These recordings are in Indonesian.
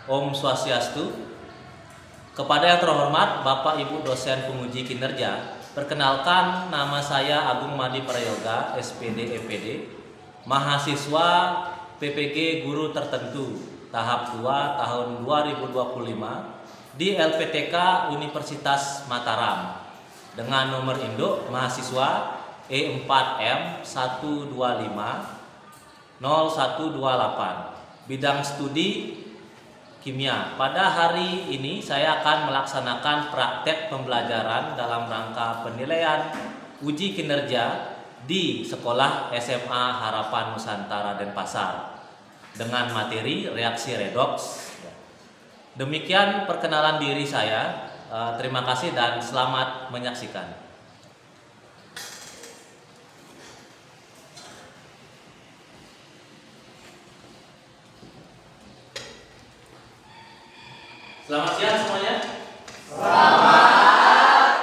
Om Swastiastu. Kepada yang terhormat Bapak Ibu dosen penguji kinerja, perkenalkan nama saya Agung Madi Prayoga, SPD EPD, mahasiswa PPG Guru Tertentu tahap 2 tahun 2025 di LPTK Universitas Mataram dengan nomor induk mahasiswa E4M1250128, bidang studi kimia. Pada hari ini saya akan melaksanakan praktek pembelajaran dalam rangka penilaian uji kinerja di Sekolah SMA Harapan Nusantara Denpasar dengan materi reaksi redoks. Demikian perkenalan diri saya. Terima kasih dan selamat menyaksikan. Selamat siang semuanya. Selamat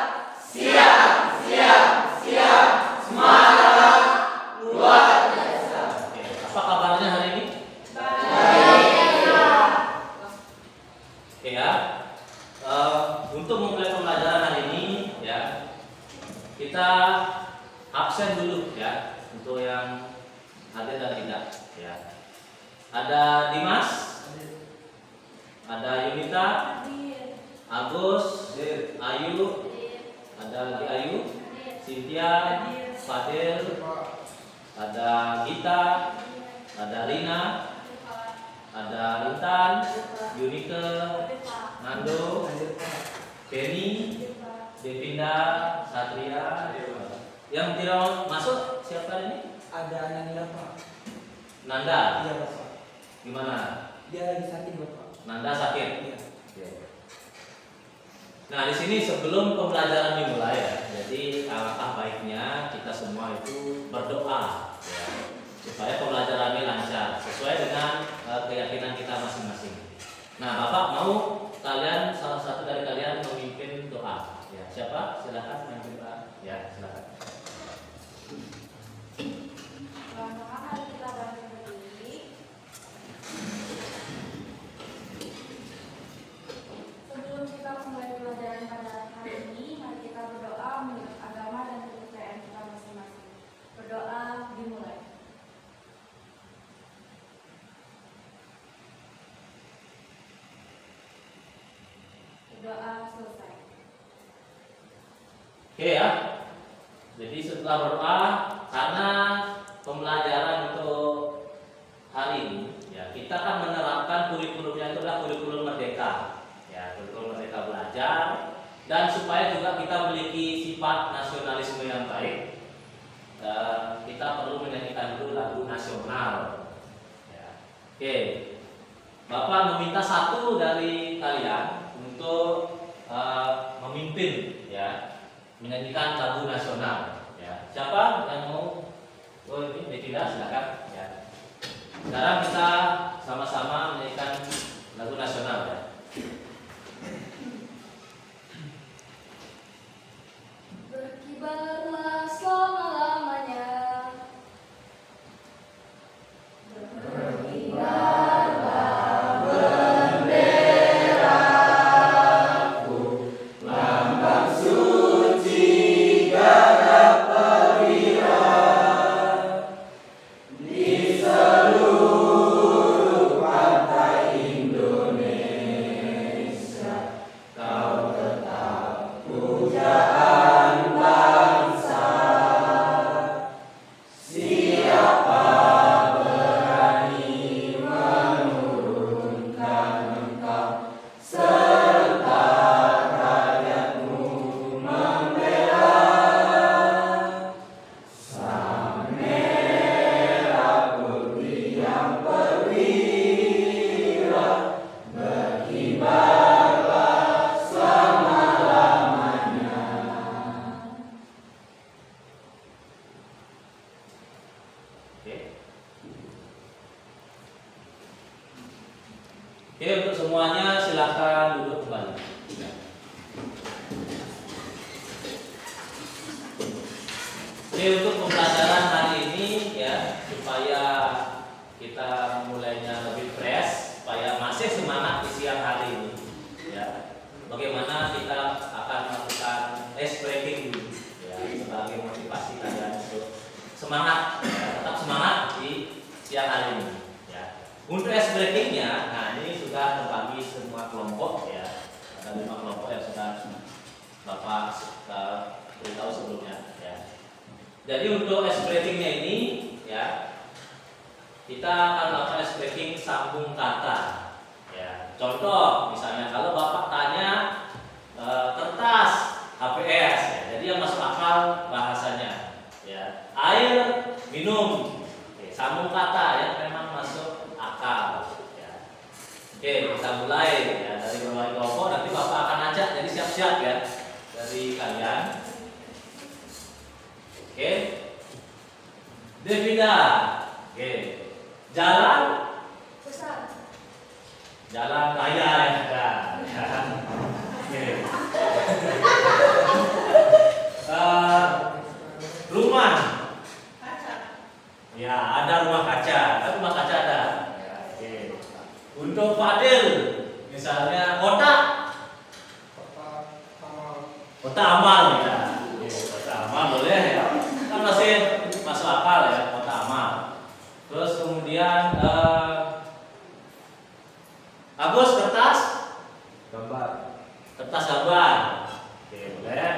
siang. Semangat luar biasa. Apa kabarnya hari ini? Baik. Oke ya. Untuk memulai pembelajaran hari ini ya, kita absen dulu ya untuk yang hadir dan tidak ya. Ada Dimas, ada Yunita, Agus, Ayu, ada lagi Ayu, Cynthia, Fadil, ada Gita, ada Rina, ada Intan, Yunike, Nando, Penny, Devinda, Satria. Yang tidak masuk siapa ini? Ada Nanda Pak. Nanda. Iya Pak. Gimana? Dia lagi sakit Bapak. Nanda sakit. Iya. Nah, di sini sebelum pembelajaran dimulai ya, jadi alangkah baiknya kita semua itu berdoa ya, supaya pembelajaran ini lancar sesuai dengan keyakinan kita masing-masing. Nah, Bapak mau kalian salah satu dari kalian memimpin doa. Ya, siapa? Silakan memimpin doa. Ya, silakan. Sebelum kita mulai pelajaran pada hari ini, mari kita berdoa menurut agama dan kepercayaan kita masing-masing. Berdoa dimulai. Berdoa selesai. Oke ya. Jadi setelah berdoa, karena pembelajaran untuk hari ini ya, kita akan menerapkan kurikulumnya itu adalah kurikulum merdeka. Ya, kurikulum merdeka belajar, dan supaya juga kita memiliki sifat nasionalisme yang baik, kita perlu menyanyikan dulu lagu nasional. Ya. Oke, Bapak meminta satu dari kalian untuk memimpin ya, menyanyikan lagu nasional. Ya. Siapa yang mau? Oh ini Devina, silakan. Ya. Sekarang kita sama-sama menyanyikan lagu nasional ya. Berkibarlah selama-lamanya. Oke, untuk semuanya silakan duduk kembali. Oke, untuk pembelajaran hari ini ya, supaya kita mulainya lebih fresh, supaya masih semangat semangat di siang hari ini, ya. Bagaimana kita akan melakukan ice breaking dulu, ya, sebagai motivasi kalian untuk semangat, ya, tetap semangat di siang hari ini, ya. Untuk ice breakingnya, nah ini sudah terbagi semua kelompok, ya. Ada 5 kelompok yang sudah Bapak beritahu sebelumnya, ya. Jadi untuk ice breakingnya ini, ya, kita akan melakukan ice breaking sambung kata. Ya, contoh misalnya kalau Bapak tanya kertas HPS, ya, jadi yang masuk akal bahasanya, ya, air minum, oke, sambung kata yang memang masuk akal, ya. Oke, kita mulai, ya, dari berbagai kelompok. Nanti Bapak akan ajak, jadi siap-siap, ya, dari kalian. Oke, Devida, oke, jalan Besar. jalan raya yang ada, ya. Oke. Rumah, Kaca. ya, ada rumah kaca, rumah kaca ada. Ya, oke. Untuk Fadil, misalnya kotak kota amal, ya. Oke, kota amal boleh, ya. Kan masih masuk akal, ya, kota amal. Terus kemudian Agus, kertas Gambar. kertas gambar, oke, boleh.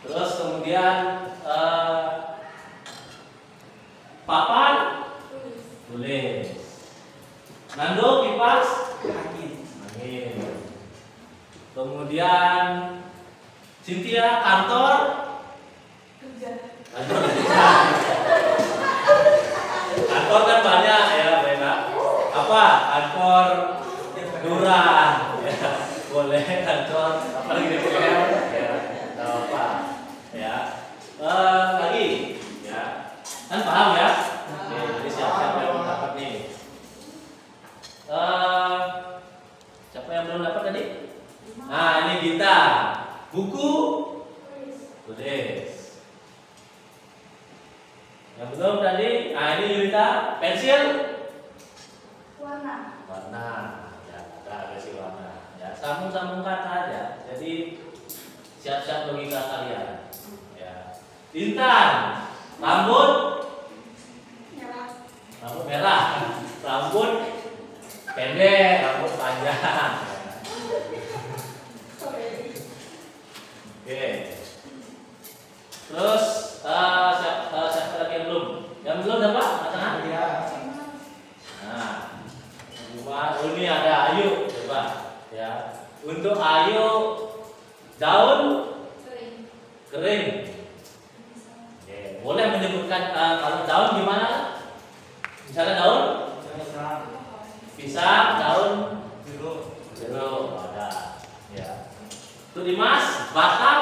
Terus kemudian papan Tulis. tulis. Nando, kipas Angin. angin. Kemudian Cynthia, kantor Kerja. kantor kerja. Kantor kan banyak, ya, banyak. Apa? Kantor lurah, ya. Boleh kantor apa lagi DPR, ya. Atau apa, ya. Lagi, ya. Kan paham, ya? Oke, jadi siap-siap yang belum dapat nih. Siapa yang belum dapat tadi? Nah, ini Gita. Buku Tulis. tulis. Yang belum tadi, nah ini Yulita, pensil Warna. warna, ya, ada kasih warna, ya, sambung kata aja. Jadi siap-siap logika kalian, ya. Intan, rambut Merah. merah, rambut pendek, rambut panjang. Strawberry. Oke. Terus siapa lagi yang belum? Yang belum dapat? Tangan? Iya. Nah, ini ada Ayu, coba, ya. Untuk Ayu, daun Kering. kering. Oke, boleh menyebutkan kalau daun gimana? Misalnya daun pisang, daun jeruk, ada. Ya. Untuk Dimas, batang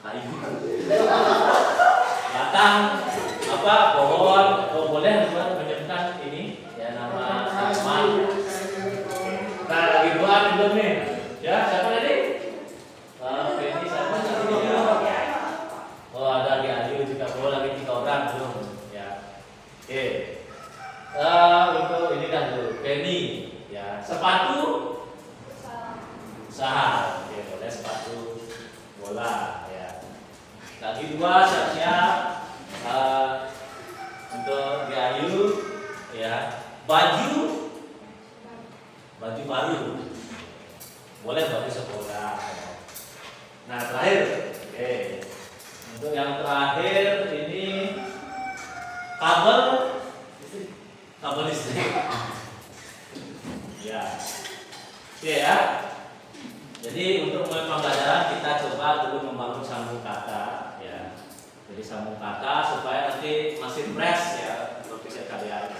kayu. Batang apa? Pohon. Oh, boleh menyebutkan ini, ya, nama tanaman. Nah, lagi buat belum nih? Ya, siapa tadi? Penny, siapa tadi? Oh, ada lagi Ayu juga, lagi 3 orang belum, ya. Oke. Untuk ini kan dulu, Penny, ya. Sepatu usaha, oke, boleh sepatu bola, ya. Lagi 2 siap-siap untuk Ayu, ya. Baju baru, boleh baju sekolah. Nah, terakhir, oke. Untuk yang terakhir ini kabel listrik. Ya, oke, ya. Jadi untuk mulai pembelajaran kita coba dulu membangun sambung kata, ya. Jadi sambung kata supaya nanti masih fresh, ya, untuk bisa kalian.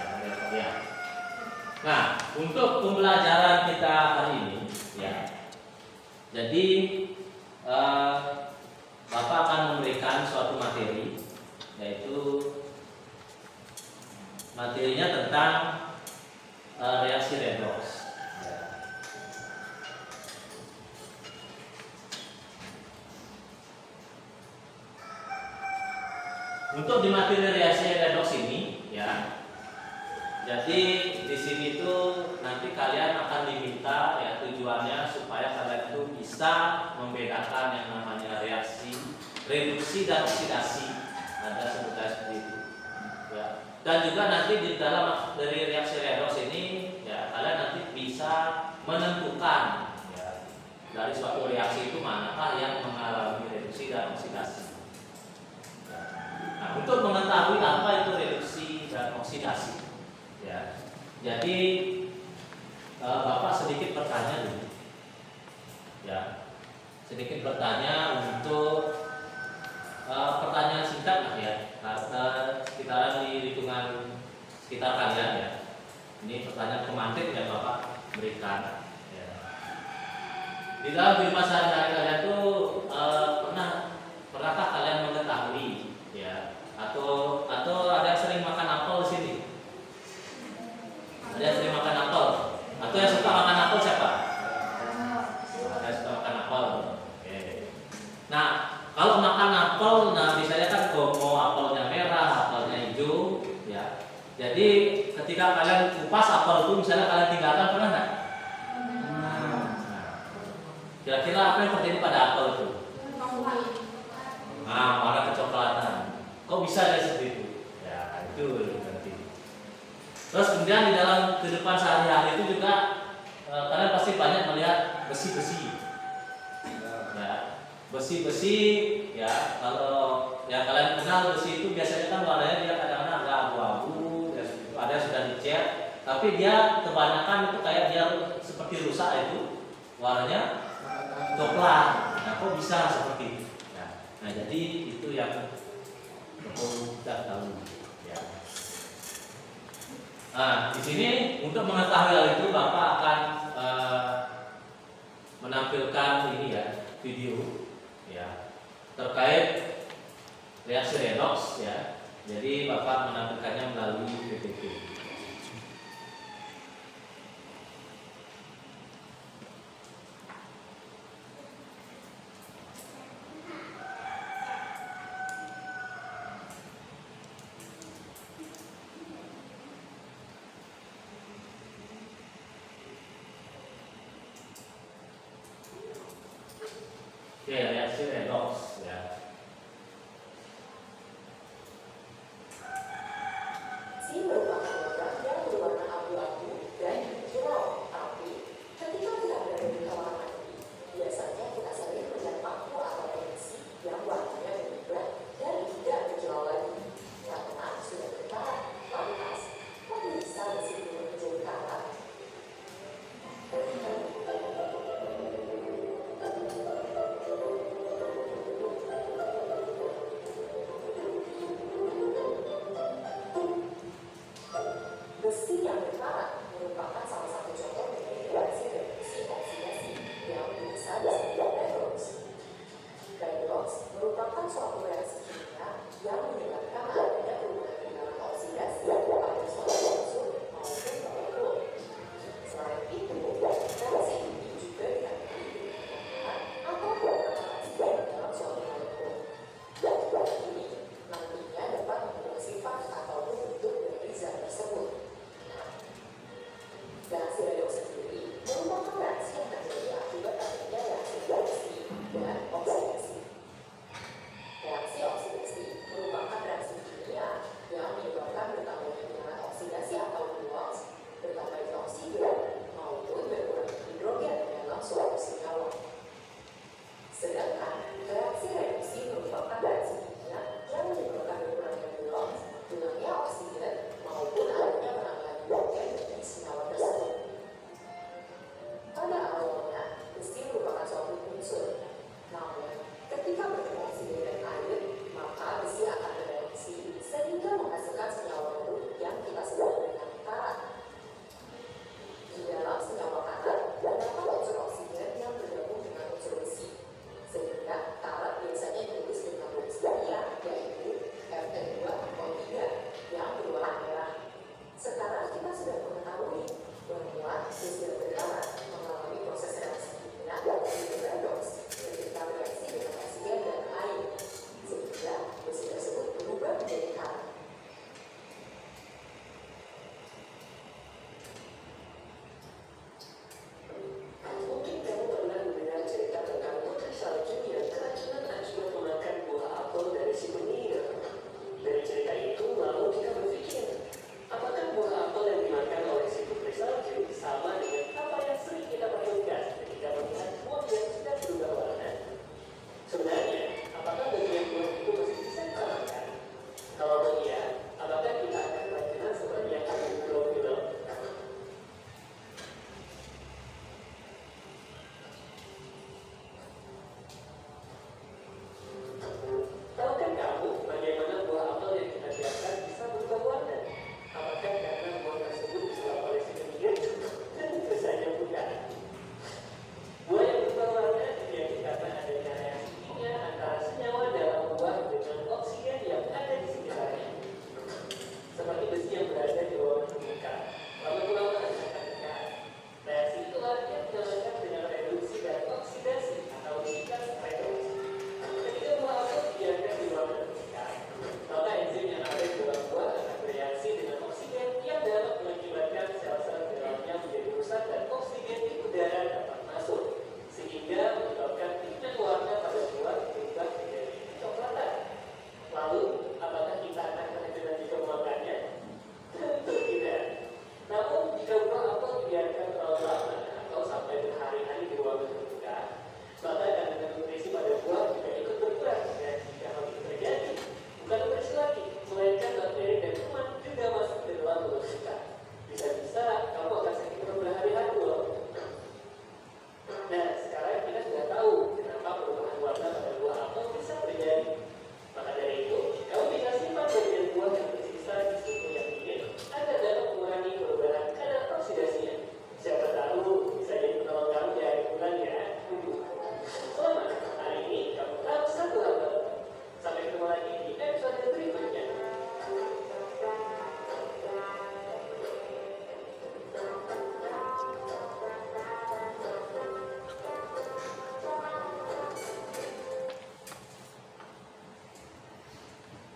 Nah, untuk pembelajaran kita hari ini, ya. Jadi Bapak akan memberikan suatu materi, yaitu materinya tentang reaksi redox. Ya. Untuk di materi reaksi redox ini, ya. Jadi di sini tuh nanti reduksi dan oksidasi. Ada sebutan seperti itu. Ya. Dan juga nanti di dalam dari reaksi redoks ini, ya kalian nanti bisa menentukan ya, dari suatu reaksi itu manakah yang mengalami reduksi dan oksidasi. Nah, untuk mengetahui apa itu reduksi dan oksidasi, ya. Jadi Bapak sedikit bertanya dulu, ya, sedikit bertanya untuk pertanyaan singkat lah ya, sekitaran di lingkungan sekitar kalian ya. Ini pertanyaan pemantik yang Bapak berikan. Ya. Di dalam kehidupan sehari-hari kalian tuh pernahkah kalian mengetahui ya, atau ada yang sering makan apel di sini? Ada yang sering makan apel? Atau yang suka makan apel siapa? Ada yang suka makan apel. Oke. Nah, kalau makan apel, nah misalnya kan mau apelnya merah, apelnya hijau, ya. Jadi ketika kalian kupas apel itu, misalnya kalian tinggalkan, pernah nggak? Nah, kira-kira apa yang terjadi pada apel itu? Nah, warna kecoklatan. Kok bisa ada seperti itu? Ya, itu nanti. Terus kemudian di dalam kehidupan sehari-hari itu juga kalian pasti banyak melihat besi-besi. Ya, besi-besi ya, kalau ya kalian kenal besi itu biasanya kan warnanya dia kadang-kadang agak abu-abu, ya, ada yang sudah dicat, tapi dia kebanyakan itu kayak dia seperti rusak itu warnanya coklat. Nah, kok bisa seperti itu? Ya. Nah, jadi itu yang perlu kita tahu. Ya. Nah, di sini untuk mengetahui hal itu Bapak akan menampilkan ini ya, video ya terkait reaksi redoks ya. Jadi Bapak menampilkannya melalui PPT. Oke, reaksi redoks ya. Si merupakan logam yang berwarna abu-abu dan hijau api. Ketika kita berada di kamar mandi, biasanya kita sering melihat lampu atau emisi yang warnanya berubah dan tidak hijau lagi. Karena sudah berkarat, lantas kok bisa mesin ini menjadi karat?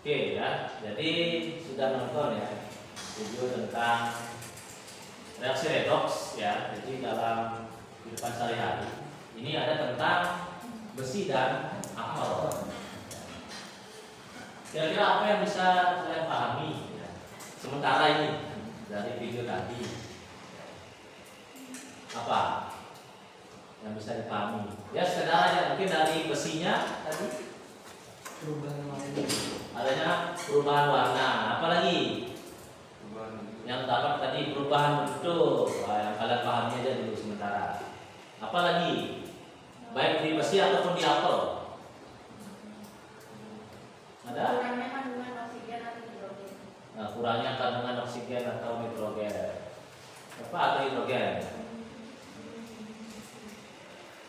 Oke ya, jadi sudah nonton ya video tentang reaksi redoks ya. Jadi dalam kehidupan sehari-hari ini ada tentang besi dan alkohol. Kira-kira apa yang bisa kalian pahami ya, sementara ini dari video tadi? Apa yang bisa dipahami? Ya sekedar aja, mungkin dari besinya tadi Perubahan warna. adanya perubahan warna, apalagi yang dapat tadi perubahan bentuk. Wah, yang kalian pahami aja dulu sementara. Apalagi baik di besi ataupun di apel ada Kurangnya kandungan oksigen atau hidrogen. kurangnya kandungan oksigen atau nitrogen apa atau hidrogen.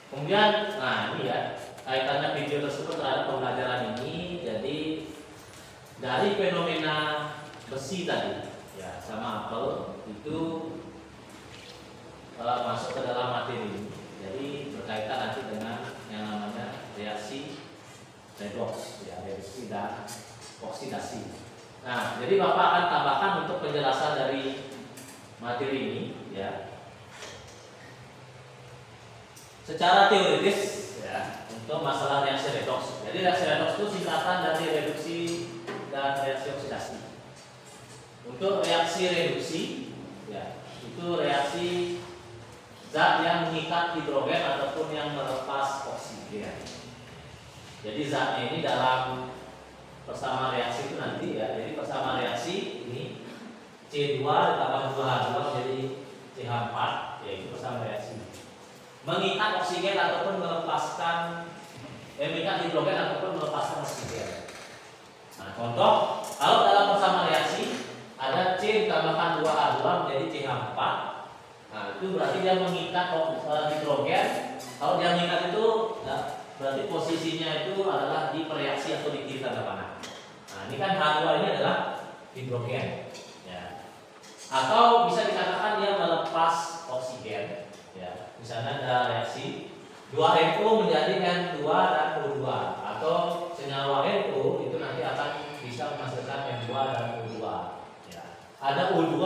Kemudian nah ini ya kaitannya video tersebut terhadap pembelajaran ini. Jadi dari fenomena besi tadi ya sama apel itu masuk ke dalam materi ini. Jadi berkaitan nanti dengan yang namanya reaksi redoks ya, reaksi dan oksidasi. Nah, jadi Bapak akan tambahkan untuk penjelasan dari materi ini ya. Secara teoritis ya, untuk masalah reaksi redoks. Jadi reaksi redoks itu singkatan dari reduksi dan reaksi oksidasi. Untuk reaksi reduksi ya, itu reaksi zat yang mengikat hidrogen ataupun yang melepas oksigen. Jadi zatnya ini dalam persamaan reaksi itu nanti ya. Jadi persamaan reaksi ini C2 ditambah 2H2 menjadi CH4 yaitu persamaan reaksi. Mengikat oksigen ataupun melepaskan mengikat hidrogen ataupun melepaskan oksigen. Nah, contoh kalau dalam persamaan reaksi ada C ditambahkan 2H2 menjadi CH4. Nah, itu berarti dia mengikat hidrogen. Kalau dia mengikat itu berarti posisinya itu adalah di reaksi atau di kiri tanda panah. Nah, ini kan H2 ini adalah hidrogen ya. Atau bisa dikatakan dia melepas oksigen ya. Misalnya ada reaksi 2NO menjadi N2 dan O2 atau senyawa NO itu nanti akan bisa menghasilkan N2 dan O2 ya. Ada O2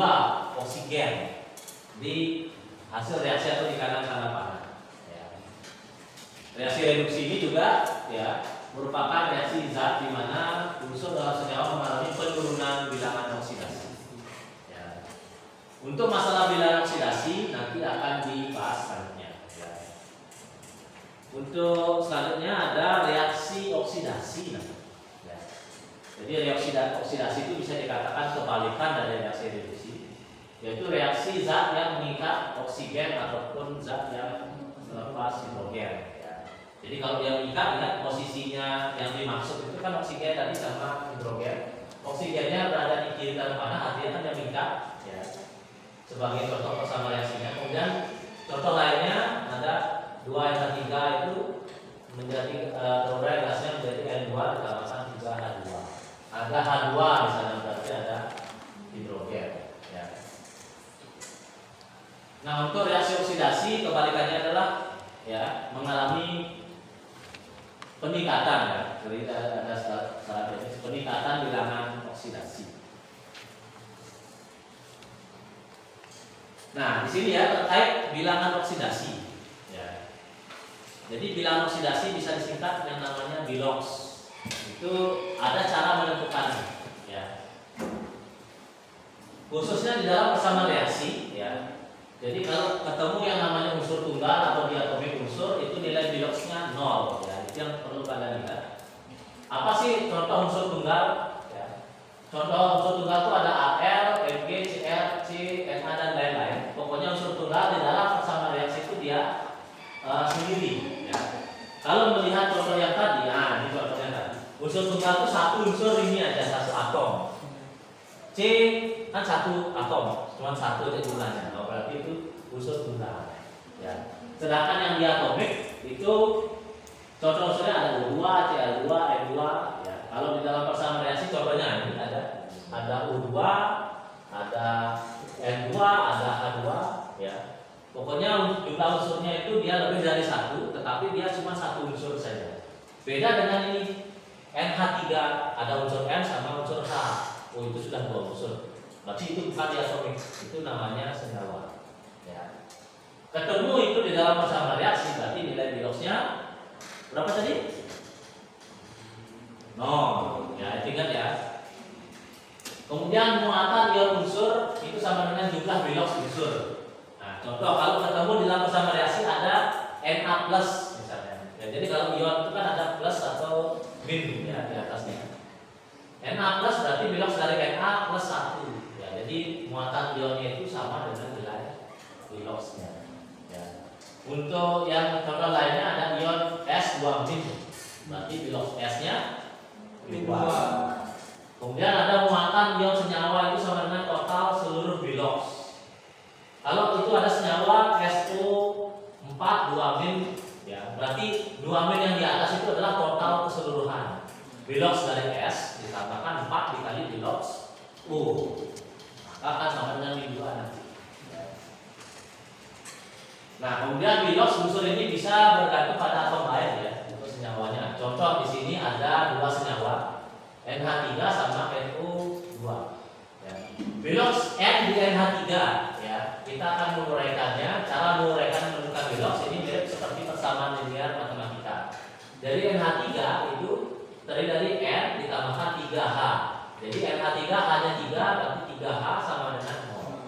oksigen di hasil reaksi atau di kanan tanda panah ya. Reaksi reduksi ini juga ya merupakan reaksi zat di mana unsur dalam senyawa mengalami penurunan bilangan oksidasi ya. Untuk masalah bilangan oksidasi nanti akan dibahas selanjutnya ya. Untuk selanjutnya ada reaksi oksidasi ya. Jadi reaksi oksidasi itu bisa dikatakan kebalikan dari reaksi reduksi, yaitu reaksi zat yang mengikat oksigen ataupun zat yang melepas hidrogen ya. Jadi kalau dia mengikat, lihat posisinya yang dimaksud itu kan oksigen tadi sama hidrogen. Oksigennya berada di kiri tanda panah, artinya kan dia mengikat ya. Sebagai contoh persamaan reaksinya. Kemudian contoh lainnya ada 2N3 itu menjadi kemudian gasnya menjadi N2 ditambahkan 3H2. Ada H2 misalnya berarti ada hidrogen ya. Nah, untuk reaksi oksidasi kebalikannya adalah ya mengalami peningkatan ya. Jadi ada syarat peningkatan bilangan oksidasi. Nah, di sini ya terkait bilangan oksidasi ya. Jadi bilangan oksidasi bisa disingkat yang namanya bilox. Itu ada cara menentukannya ya. Khususnya di dalam persamaan reaksi ya. Jadi kalau ketemu yang namanya unsur tunggal atau diatomik unsur itu nilai biloxnya 0 ya. Itu yang perlu kalian lihat. Apa sih contoh unsur tunggal ya? Contoh unsur tunggal itu ada Al, Mg, Cl, C, Na dan lain-lain. Pokoknya unsur tunggal di dalam persamaan reaksi itu dia sendiri ya. Kalau melihat contoh yang tadi, nah ini contohnya tadi. Unsur tunggal itu satu unsur ini aja, satu atom. C kan satu atom, cuma satu aja jumlahnya. Oh, berarti itu unsur tunggal ya. Sedangkan yang diatomik itu contoh unsurnya ada O2, Cl2, N2 ya. Kalau di dalam persamaan reaksi contohnya ini ada O2, ada N2, ada H2 ya. Pokoknya jumlah unsurnya itu dia lebih dari satu, tetapi dia cuma satu unsur saja. Beda dengan ini NH3 ada unsur N sama unsur H. Oh, itu sudah 2 unsur. Berarti itu bukan diatomik, itu namanya senyawa. Ya. Ketemu itu di dalam masa reaksi, berarti nilai biloxnya berapa tadi? 0. Ya, ingat ya. Kemudian muatan ion unsur itu sama dengan jumlah bilox unsur. Nah, contoh kalau ketemu di dalam masa reaksi ada Na+ misalnya. Ya, jadi kalau ion itu kan ada plus atau min ya di atasnya. Na+ berarti bilox dari Na plus 1. Ya, jadi muatan ionnya itu sama dengan nilai biloxnya. Ya. Untuk yang contoh lainnya ada ion S2-, berarti bilox S-nya 2. Kemudian ada muatan ion senyawa itu sama dengan total seluruh bilox. Kalau itu ada senyawa SO4 2-, ya, berarti 2- yang di atas itu adalah total keseluruhan. Bilox dari S ditambahkan 4 dikali bilox U. Maka akan sama dengan min 2 nanti. Nah, kemudian bilox unsur ini bisa bergantung pada atom lain ya untuk senyawanya. Contoh di sini ada 2 senyawa, NH3 sama NO2. Ya. Bilox N di NH3 ya. Kita akan menguraikannya. Cara menguraikan menentukan bilox ini mirip seperti persamaan linear matematika. Dari NH3 itu terdiri dari N ditambahkan 3H. Jadi NH3 hanya 3, berarti 3H sama dengan 0.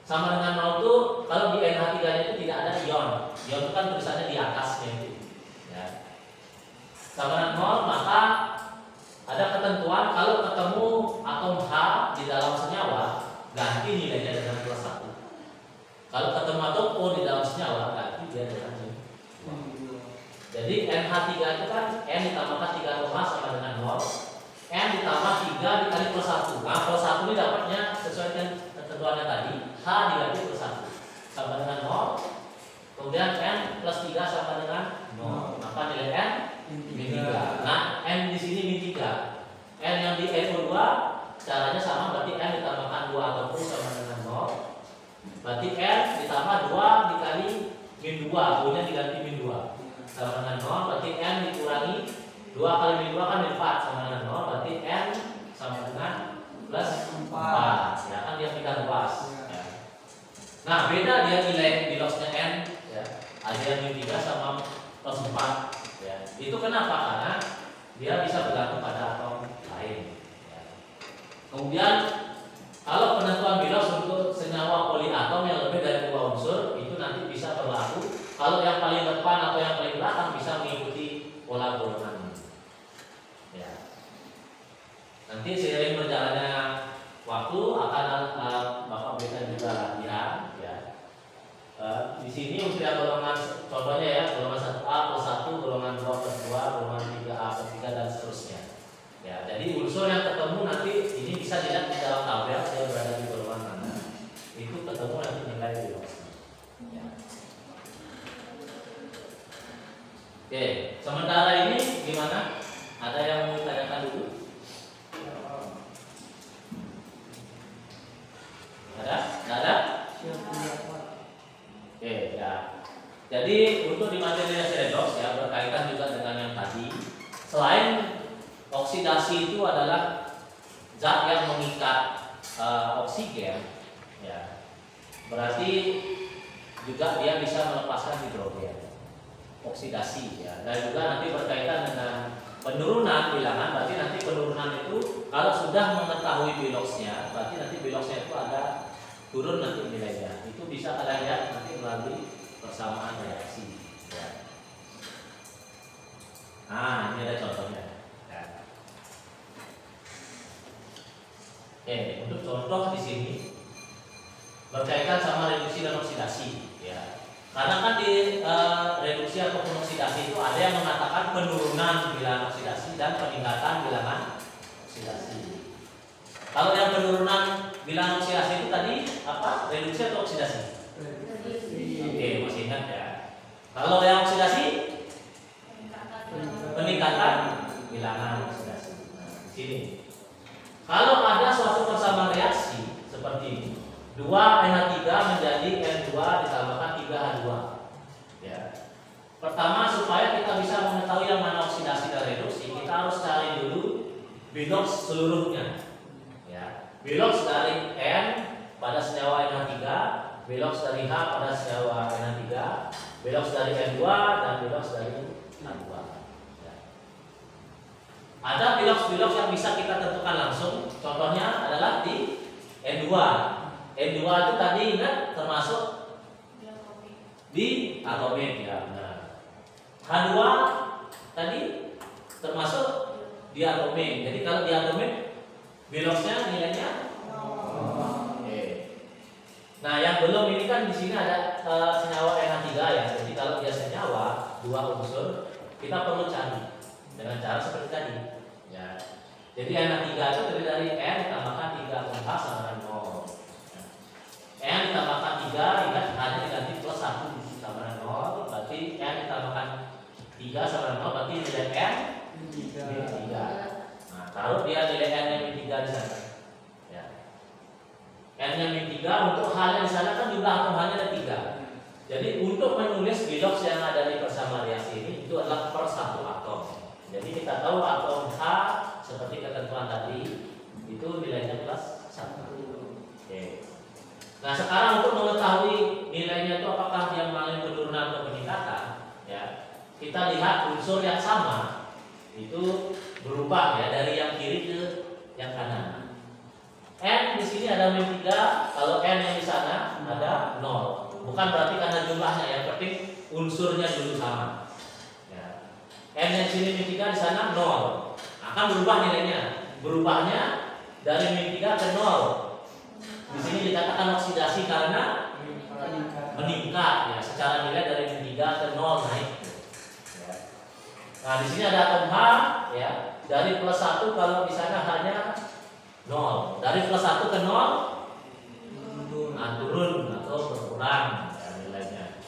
Sama dengan 0 itu kalau di NH3 itu tidak ada ion. Ion itu kan tulisannya di atasnya itu. Ya. Sama dengan 0, maka ada ketentuan kalau ketemu atom H di dalam senyawa, ganti nilainya dengan plus 1. Kalau ketemu atom O di dalam senyawa, ganti dia dengan min. Jadi NH3 itu kan N ditambahkan 3 atom H sama dengan 0. N ditambah 3 dikali plus 1. Nah, plus 1 ini dapatnya sesuai dengan ketentuannya tadi. H diganti plus 1 sama dengan 0. Kemudian N plus 3 sama dengan 0. Maka nilai N min 3. Nah, N di sini min 3. N yang di NO2 caranya sama, berarti N ditambahkan 2 atom U sama dengan 0. Berarti N ditambah 2 dikali min 2. U-nya diganti min 2 sama dengan 0. Berarti N dikurangi 2 kali min 2 kan min 4 sama dengan 0. Berarti N sama dengan plus 4. Ya kan dia pindah luas. Ya. Nah, beda dia nilai biloxnya N ya. Ada yang min 3 sama plus 4 ya. Itu kenapa? Karena dia bisa bergantung pada atom lain ya. Kemudian kalau penentuan bilox untuk senyawa poliatom yang lebih dari 2 unsur itu nanti bisa berlaku. Kalau yang paling depan atau yang paling belakang bisa mengikuti pola golongan. Ya. Nanti seiring berjalannya waktu akan Bapak berikan juga latihan. Ya. Di sini untuk yang golongan contohnya ya, golongan 1A plus 1, golongan 2 plus 2, golongan 3A plus 3 dan seterusnya. Ya, jadi unsur yang ketemu nanti ini bisa dilihat di dalam tabel yang berada di golongan mana. Itu ketemu nanti nilai bilox. Ya. Oke, sementara ini gimana? Ada yang mau ditanyakan dulu? Ada? Tidak ada? Oke, ya. Jadi untuk di materi redox ya berkaitan juga dengan yang tadi. Selain oksidasi itu adalah zat yang mengikat oksigen, ya. Berarti juga dia bisa melepaskan hidrogen. Oksidasi ya. Dan juga nanti berkaitan dengan penurunan bilangan. Berarti nanti penurunan itu kalau sudah mengetahui biloxnya, berarti nanti biloxnya itu ada turun nanti nilainya. Itu bisa kalian lihat nanti melalui persamaan reaksi. Ya. Nah, ini ada contohnya. Ya. Oke, untuk contoh di sini berkaitan sama reduksi dan oksidasi. Ya. Karena kan di reduksi ataupun oksidasi itu ada yang mengatakan penurunan bilangan oksidasi dan peningkatan bilangan oksidasi. Kalau yang penurunan bilangan oksidasi itu tadi apa? Reduksi atau oksidasi? Oke, masih ingat ya. Kalau yang oksidasi peningkatan bilangan oksidasi. Nah, di sini. Kalau ada suatu persamaan reaksi seperti ini, 2NH3 menjadi N2 ditambahkan 3H2. Ya. Pertama supaya kita bisa mengetahui yang mana oksidasi dan reduksi, kita harus cari dulu bilox seluruhnya. Ya, bilox dari N pada senyawa NH3, bilox dari H pada senyawa NH3, bilox dari N2 dan bilox dari H2. Ya. Ada bilox-bilox yang bisa kita tentukan langsung. Contohnya adalah di N2. N2 itu tadi ingat termasuk di atomik ya. Nah, H2 tadi termasuk di atomik. Jadi kalau di atomik biloxnya nilainya oke. Nah, yang belum ini kan di sini ada senyawa NH3 ya. Jadi kalau dia senyawa dua unsur, kita perlu cari dengan cara seperti tadi. Ya. Jadi NH3 itu terdiri dari N ditambahkan 3 H sama dengan 0. N ditambahkan 3, ingat hanya diganti plus 1 sama dengan 0. Berarti N ditambahkan 3 sama dengan 0, berarti nilai N min 3. Nah, taruh dia nilai N yang min 3 di sana. Ya. N yang min 3 untuk halnya di sana kan jumlah atom halnya ada 3. Jadi untuk menulis bilox yang ada di bersama reaksi ini itu adalah per satu atom. Jadi kita tahu atom H seperti ketentuan tadi itu nilainya plus 1. Oke. Nah, sekarang untuk mengetahui nilainya itu apakah dia mengalami penurunan atau peningkatan, ya, kita lihat unsur yang sama itu berubah ya dari yang kiri ke yang kanan. N di sini ada min 3, kalau N yang di sana ada 0. Bukan berarti karena jumlahnya, yang penting unsurnya dulu sama. Ya. N yang sini min 3 di sana 0. Akan berubah nilainya. Berubahnya dari min 3 ke 0. Di sini dikatakan oksidasi karena meningkat ya, secara nilai dari min 3 ke 0 naik. Ya. Nah, di sini ada atom H ya, dari plus 1 kalau di sana hanya 0. Dari plus 1 ke 0 turun atau berkurang ya, nilainya.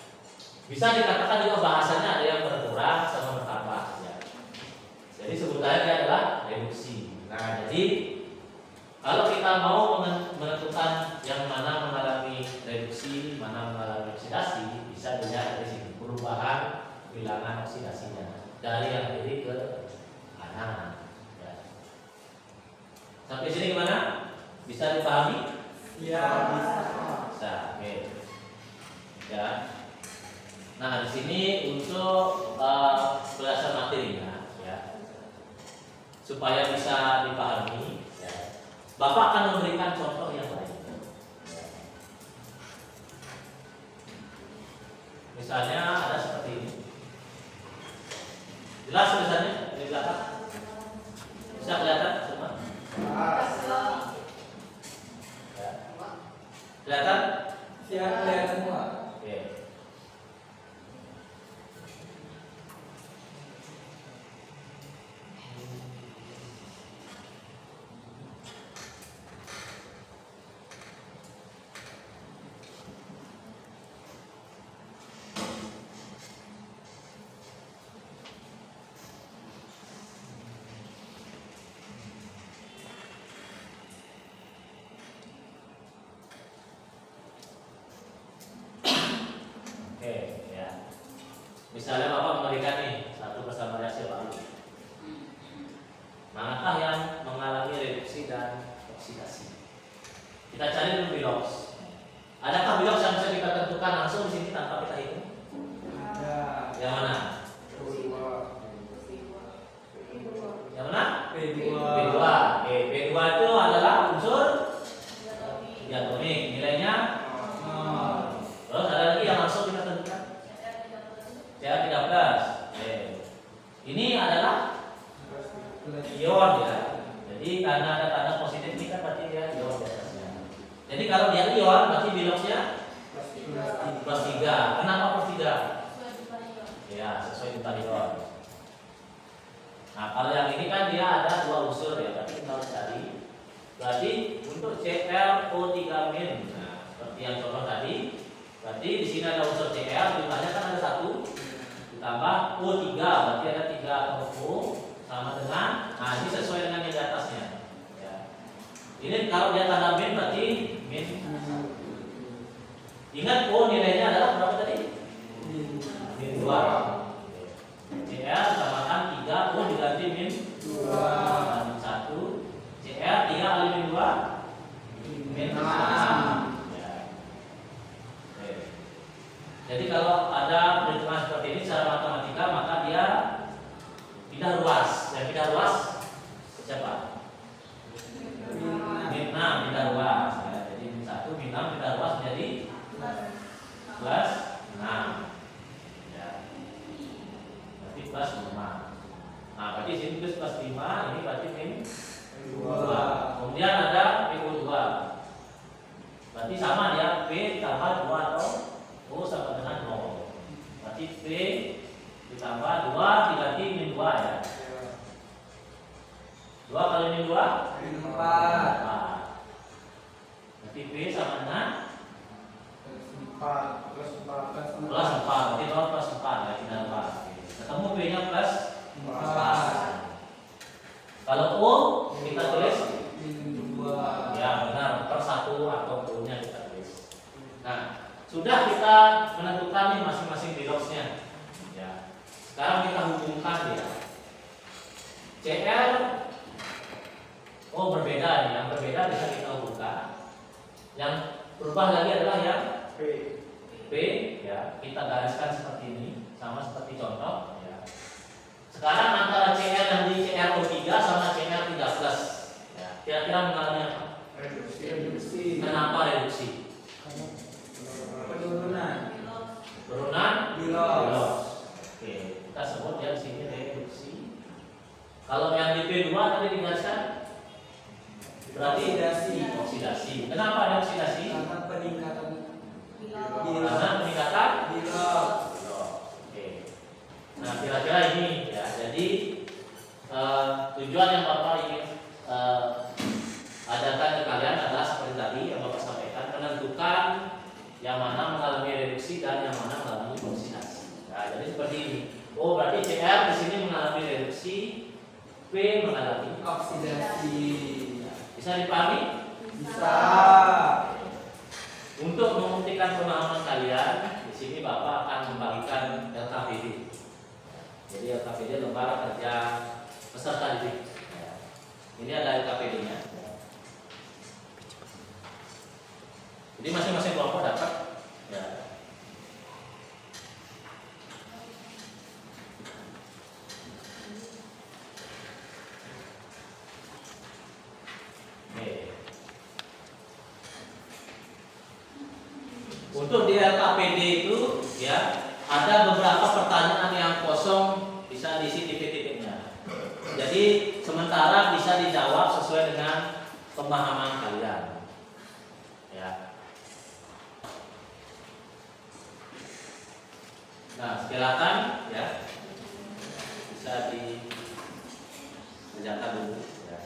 Bisa dikatakan juga bahasanya ada yang berkurang sama bertambah ya. Jadi sebutannya dia adalah reduksi. Nah, jadi kalau kita mau menentukan yang mana mengalami reduksi, mana mengalami oksidasi, bisa dilihat dari sini perubahan bilangan oksidasinya dari yang kiri ke kanan. Ya. Sampai sini gimana? Bisa dipahami? Iya, bisa. Bisa. Oke. Ya. Nah, di sini untuk belasan materinya, ya, supaya bisa dipahami. Bapak akan memberikan contoh yang lain. Misalnya ada seperti ini. Jelas tulisannya di belakang? Bisa kelihatan semua? Ya. Kelihatan? Siap, kelihatan semua. Oke. Oke, ya. Misalnya Bapak memberikan nih satu bersama reaksi baru. Manakah yang mengalami reduksi dan oksidasi? Kita cari dulu bilox. Adakah bilox yang bisa kita tentukan langsung di sini tanpa kita hitung? Ada. Yang mana? Yang mana? P2. P2. Oke, P2 itu adalah unsur diatomik. Nilainya. Terus ada lagi yang langsung kita tentukan. Ca13. Ini adalah ion ya. Jadi karena ada tanda positif ini kan berarti dia ion di atasnya. Jadi kalau dia ion berarti biloxnya plus 3. Kenapa plus 3? Ya, sesuai dengan ion. Nah, kalau yang ini kan dia ada dua unsur ya, tapi kita harus cari. Berarti untuk ClO3-. Nah, seperti yang contoh tadi. Berarti di sini ada unsur Cl, jumlahnya kan ada 1 ditambah O3, berarti ada 3 atom O sama dengan, nah ini sesuai dengan yang di atasnya. Ya. Ini kalau dia tanda min berarti min. Ingat O nilainya adalah berapa tadi? Min 2. Cl ditambahkan 3, O diganti min 2, min 1, Jadi kalau ada perhitungan seperti ini secara matematika, maka dia pindah ruas. Yang pindah ruas siapa? Min 6 pindah ruas. Ya, jadi min 1 min 6 pindah ruas menjadi plus 6. Ya. Berarti plus 5. Nah, berarti sini plus 5, ini berarti min 2. Kemudian ada PU2. Berarti sama ya, P ditambah 2 atau O sama dengan 0. Berarti P ditambah 2 diganti min 2 ya. 2 kali min 2? Min 4. Berarti P sama dengan plus 4 plus 4. Berarti 0 plus 4 ya, tidak 4. Ketemu P nya plus 4. Kalau O kita tulis min 2. ya benar, per 1 atau O nya kita tulis. Nah, sudah kita menentukan nih masing-masing redoxnya. Ya. Sekarang kita hubungkan ya. CR berbeda nih. Yang berbeda bisa kita hubungkan. Yang berubah lagi adalah yang P ya. Kita gariskan seperti ini, sama seperti contoh ya. Sekarang antara CR yang di CRO3 sama CR3+. Ya. Kira-kira mengalami apa? Reduksi. Kenapa reduksi? Penurunan. Turunan Bilos. Oke, kita sebut ya di sini reduksi. Kalau yang di P2 tadi dijelaskan berarti oksidasi. Kenapa ada oksidasi? Karena peningkatan Karena peningkatan bilos. Oke. Nah, kira-kira ini ya. Jadi tujuan yang Bapak ingin adakan ke kalian adalah seperti tadi yang Bapak sampaikan, menentukan yang mana mengalami reduksi dan yang mana mengalami oksidasi. Nah, jadi seperti ini. Oh, berarti CR di sini mengalami reduksi, P mengalami Oksidasi. Bisa dipahami? Bisa. Untuk membuktikan pemahaman kalian, di sini Bapak akan membagikan LKPD. Jadi LKPD lembar kerja peserta didik. Ya. Ini ada LKPD-nya. Jadi masing-masing kelompok dapat. Ya. Untuk di LKPD itu ya ada beberapa pertanyaan yang kosong bisa diisi titik-titiknya. Jadi sementara bisa dijawab sesuai dengan pemahaman kalian. Ya. Nah, silakan ya. Bisa dikerjakan dulu ya.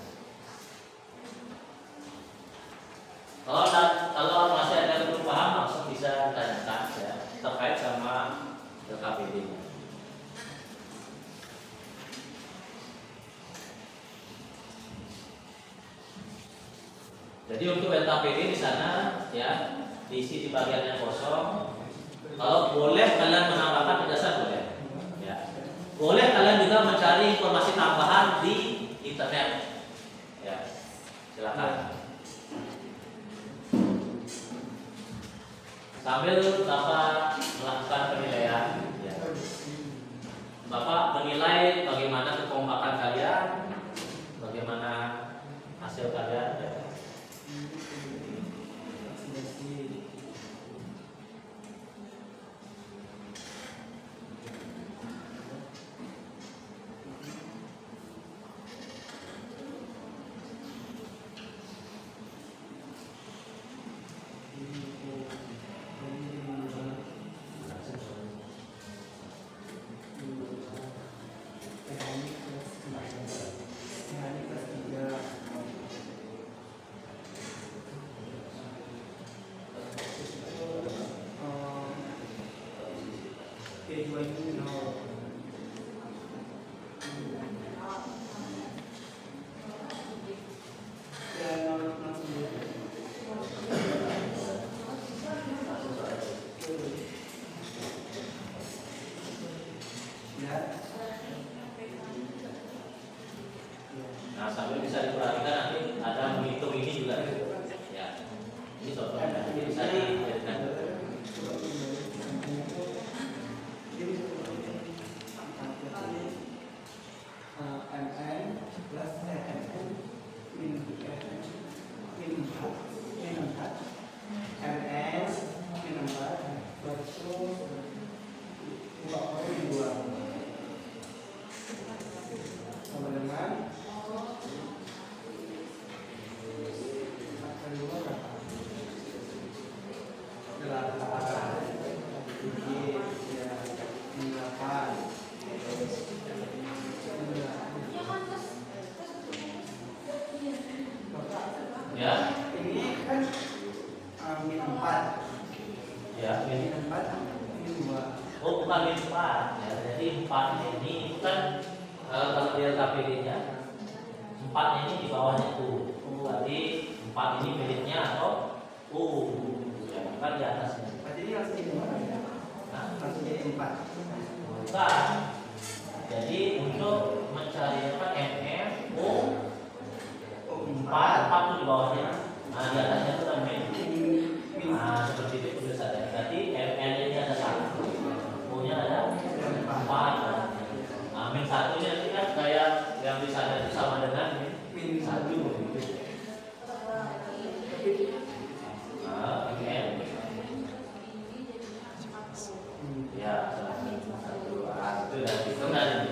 Kalau masih ada yang belum paham langsung bisa ditanyakan ya terkait sama LKPD. Jadi untuk LKPD di sana ya diisi di bagian yang kosong. Kalau boleh kalian menambahkan penjelasan boleh. Ya. Boleh kalian juga mencari informasi tambahan di internet. Ya. Silakan. Sambil Bapak melakukan penilaian, ya. Bapak menilai bagaimana kekompakan kalian, bagaimana hasil kalian. Ya. Nah, sambil bisa diperhatikan nanti ada menghitung ini juga. Ya. Ini contohnya nanti bisa dijadikan. Oh bukan min 4 ya. Jadi 4 ini bukan kalau dia LKPD-nya 4 ini di bawahnya U. Berarti 4 ini miliknya atau U. Ya, bukan di atasnya. Berarti ini harus jadi 4 ya? Nah, Harus jadi 4. bukan. Jadi untuk mencari apa MM U 4 itu di bawahnya. Nah, di atasnya itu kan min. Nah, seperti itu perlu sadar. Berarti MN ini ada 1, U-nya ada 4. Nah, min 1 nya nanti kan kayak yang disadari sama dengan min 1 gitu. Nah, MN. Ya, 1. Itu nanti kembali.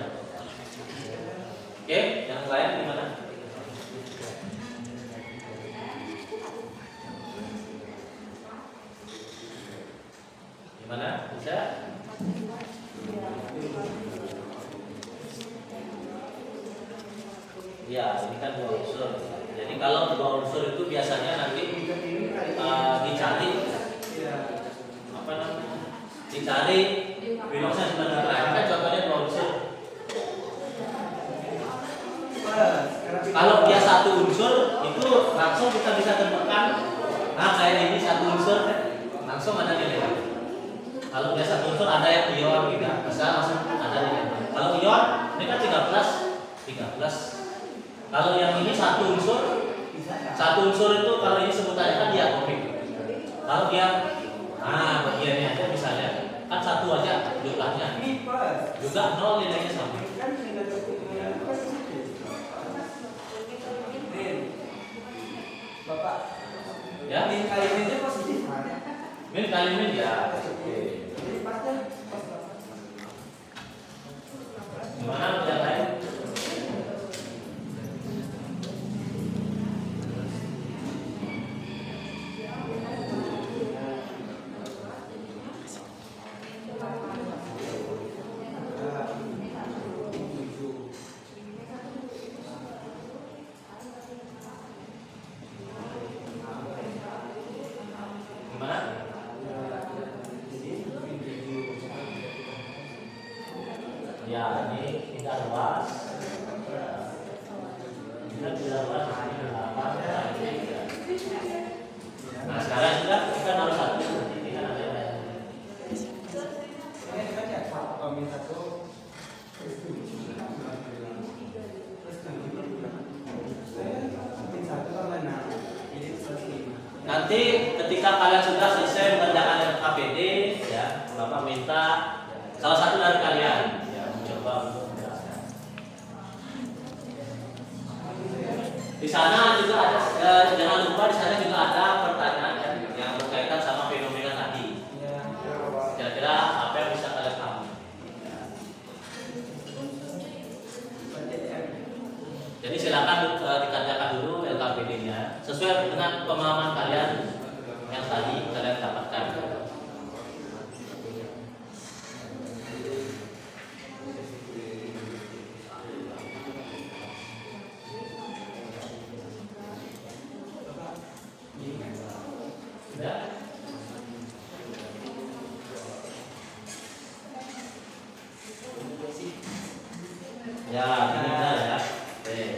Oke, yang lain gimana? Gimana? Bisa? Ya, ini kan 2 unsur. Jadi kalau 2 unsur itu biasanya nanti dicari apa namanya? Dicari binomnya sebenarnya. Ini kan contohnya 2 unsur. Kalau dia 1 unsur itu langsung kita bisa temukan. Nah, kayak ini 1 unsur langsung ada nilai. Kalau dia 1 unsur ada yang ion gitu, bisa langsung ada nilai. Kalau ion ini kan 13. Kalau yang ini 1 unsur, 1 unsur itu kalau ini sebutannya kan diatomik. Kalau dia, nah bagiannya aja misalnya kan 1 aja jumlahnya, juga 0 nilainya sama. Bapak, Ya, min kali minnya positif kan? min kali min ya. Jadi pasnya pas. Gimana yang lain? Gimana? Ya, ini tidak luas. Kita tidak luas hanya 8. Nah, sekarang sudah kita harus 1. Nanti kita ada yang lain. Ini kan ya, kalau min 1 plus 7. Min 1 kan mana? Jadi plus 5. Nanti ketika kalian sudah selesai mengerjakan KPD, ya, Bapak minta salah satu dari kalian ya mencoba untuk menjelaskan. Di sana juga ada, jangan lupa di sana juga ada pertanyaan ya, yang berkaitan sama fenomena tadi. Kira-kira apa yang bisa kalian tahu? Jadi silakan dikerjakan dulu LKPD-nya sesuai dengan pemahaman kalian yang tadi kalian dapatkan. Ya. Ya, ini benar ya. Oke.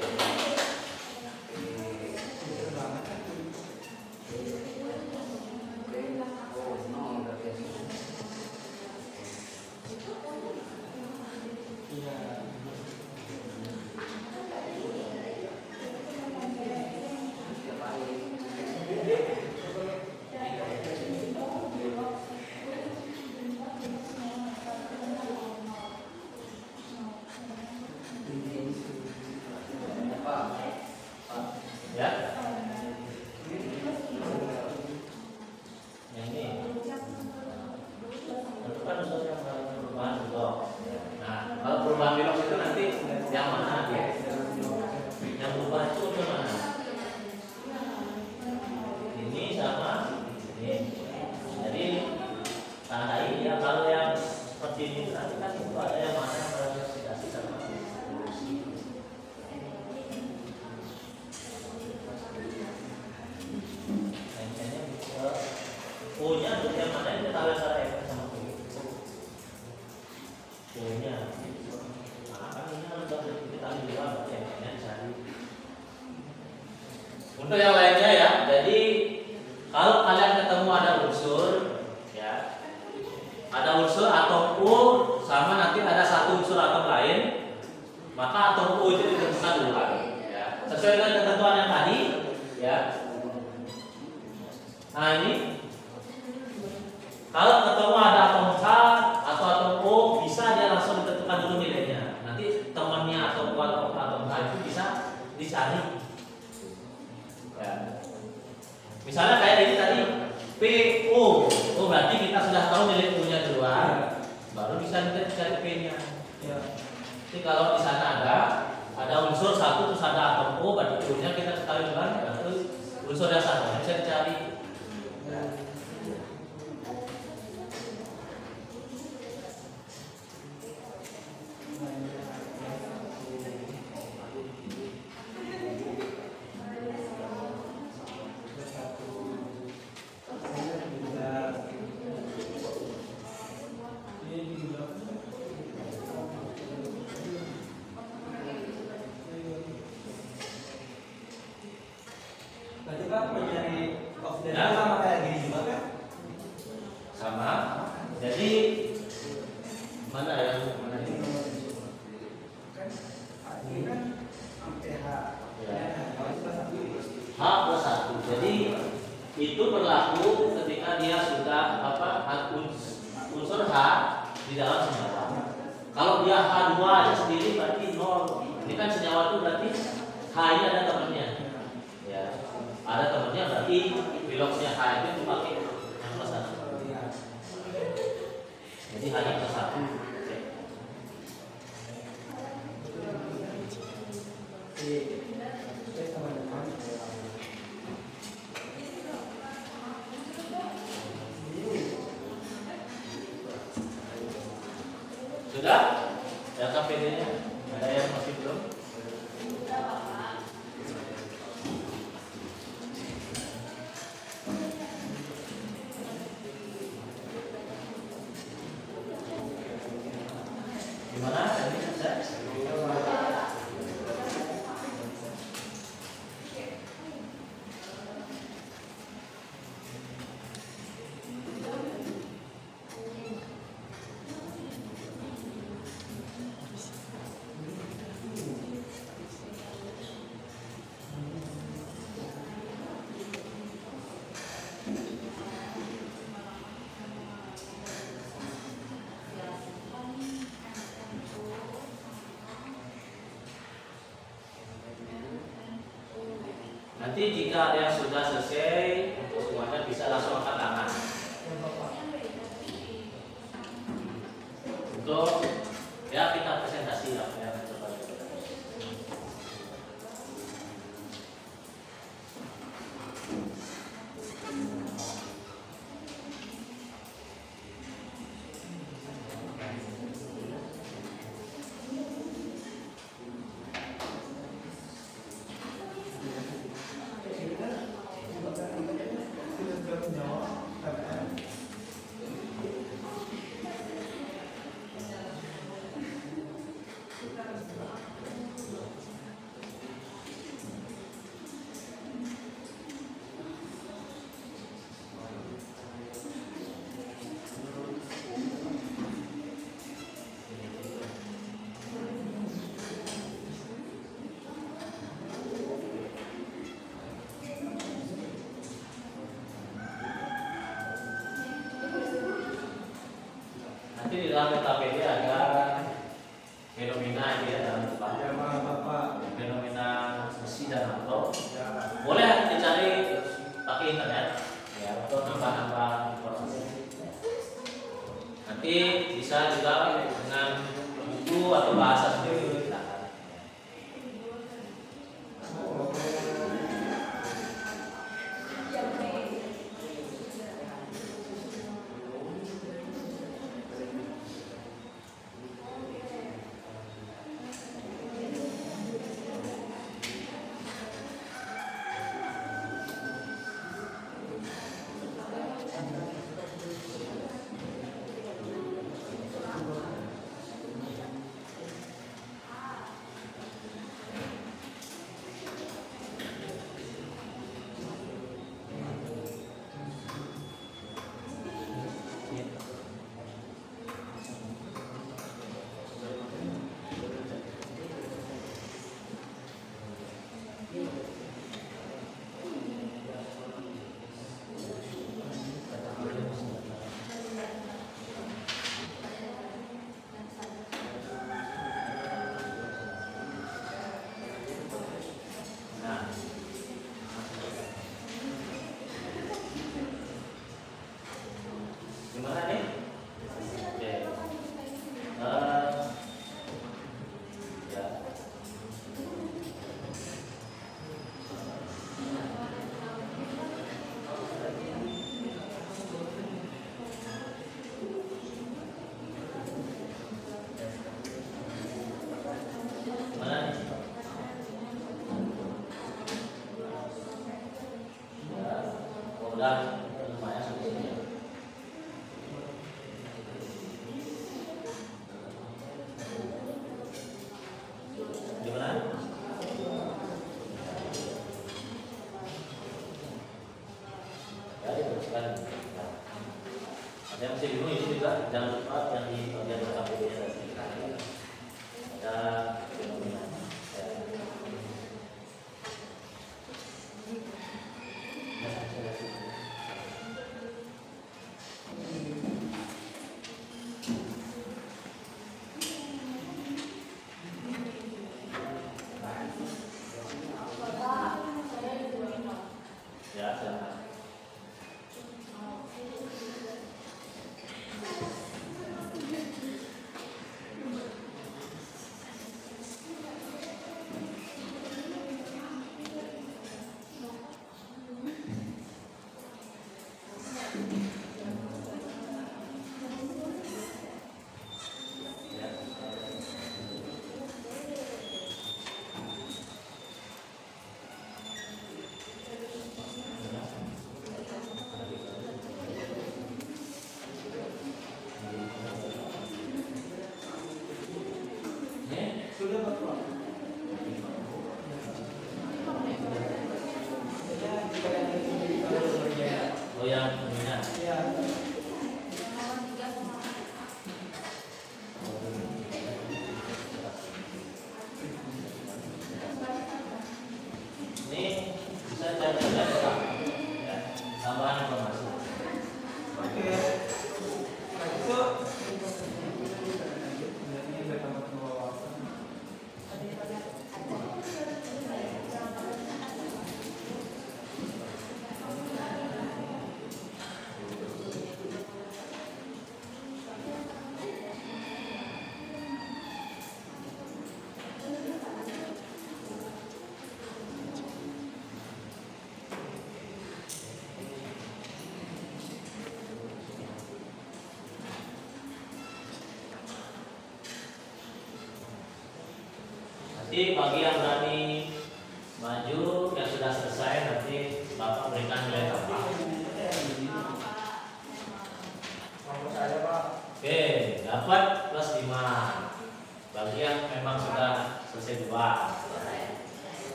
Untuk yang lainnya ya, jadi kalau kalian ketemu ada unsur, ya, ada unsur atom U sama nanti ada satu unsur atom lain, maka atom U itu ditentukan duluan, ya, sesuai dengan ketentuan yang tadi, ya. Nah ini, kalau ketemu ada atom H atau atom O, bisa dia langsung ditentukan dulu nilainya. Nanti temannya atom U atau atom H itu bisa dicari. Ya. Misalnya kayak ini tadi PO, oh berarti kita sudah tahu nilai U-nya duluan, baru bisa kita cari P-nya. Ya. Jadi kalau di sana ada unsur satu terus ada atom O, berarti U-nya kita ketahui duluan, berarti unsur yang satu bisa dicari. Ya. Berarti Pak mencari oksigen Ya. sama kayak gini juga kan? Sama. Jadi mana yang mana ini? Ini kan pH. Ya. H+1. H+1. Jadi itu berlaku ketika dia sudah unsur H di dalam senyawa. Kalau dia H2 aja sendiri berarti 0. Ini kan senyawa itu berarti H ini ada temannya. Ya. Ada temannya berarti biloxnya H itu dipakai yang +1. Jadi hanya +1. Sudah? Ya KPD-nya? Ada yang masih belum? Gimana? Tadi bisa? Nanti jika ada yang sudah selesai untuk semuanya bisa langsung angkat tangan. Untuk ya kita presentasi apa yang coba. Nanti di dalam KPD ada fenomena ya dalam depan. Fenomena besi dan atau boleh dicari pakai internet ya untuk nambah-nambah informasi. Nanti bisa juga dengan buku atau bahasa sendiri silakan. sudah lumayan solusinya. Gimana? Ya, diteruskan. Ada yang masih bingung ini juga jangan lupa yang di bagian KPD ada fenomena. Ya, silakan. Sudah Pak. Oh yang ininya. Ya. Ini bisa jaga-jaga ya, tambahan informasi. Oke. Nah, itu ini bertambah wawasan. Nanti bagi yang berani maju yang sudah selesai nanti Bapak berikan nilai tambah. Mau saya Pak. Oke, dapat plus 5. Bagi yang memang sudah selesai 2.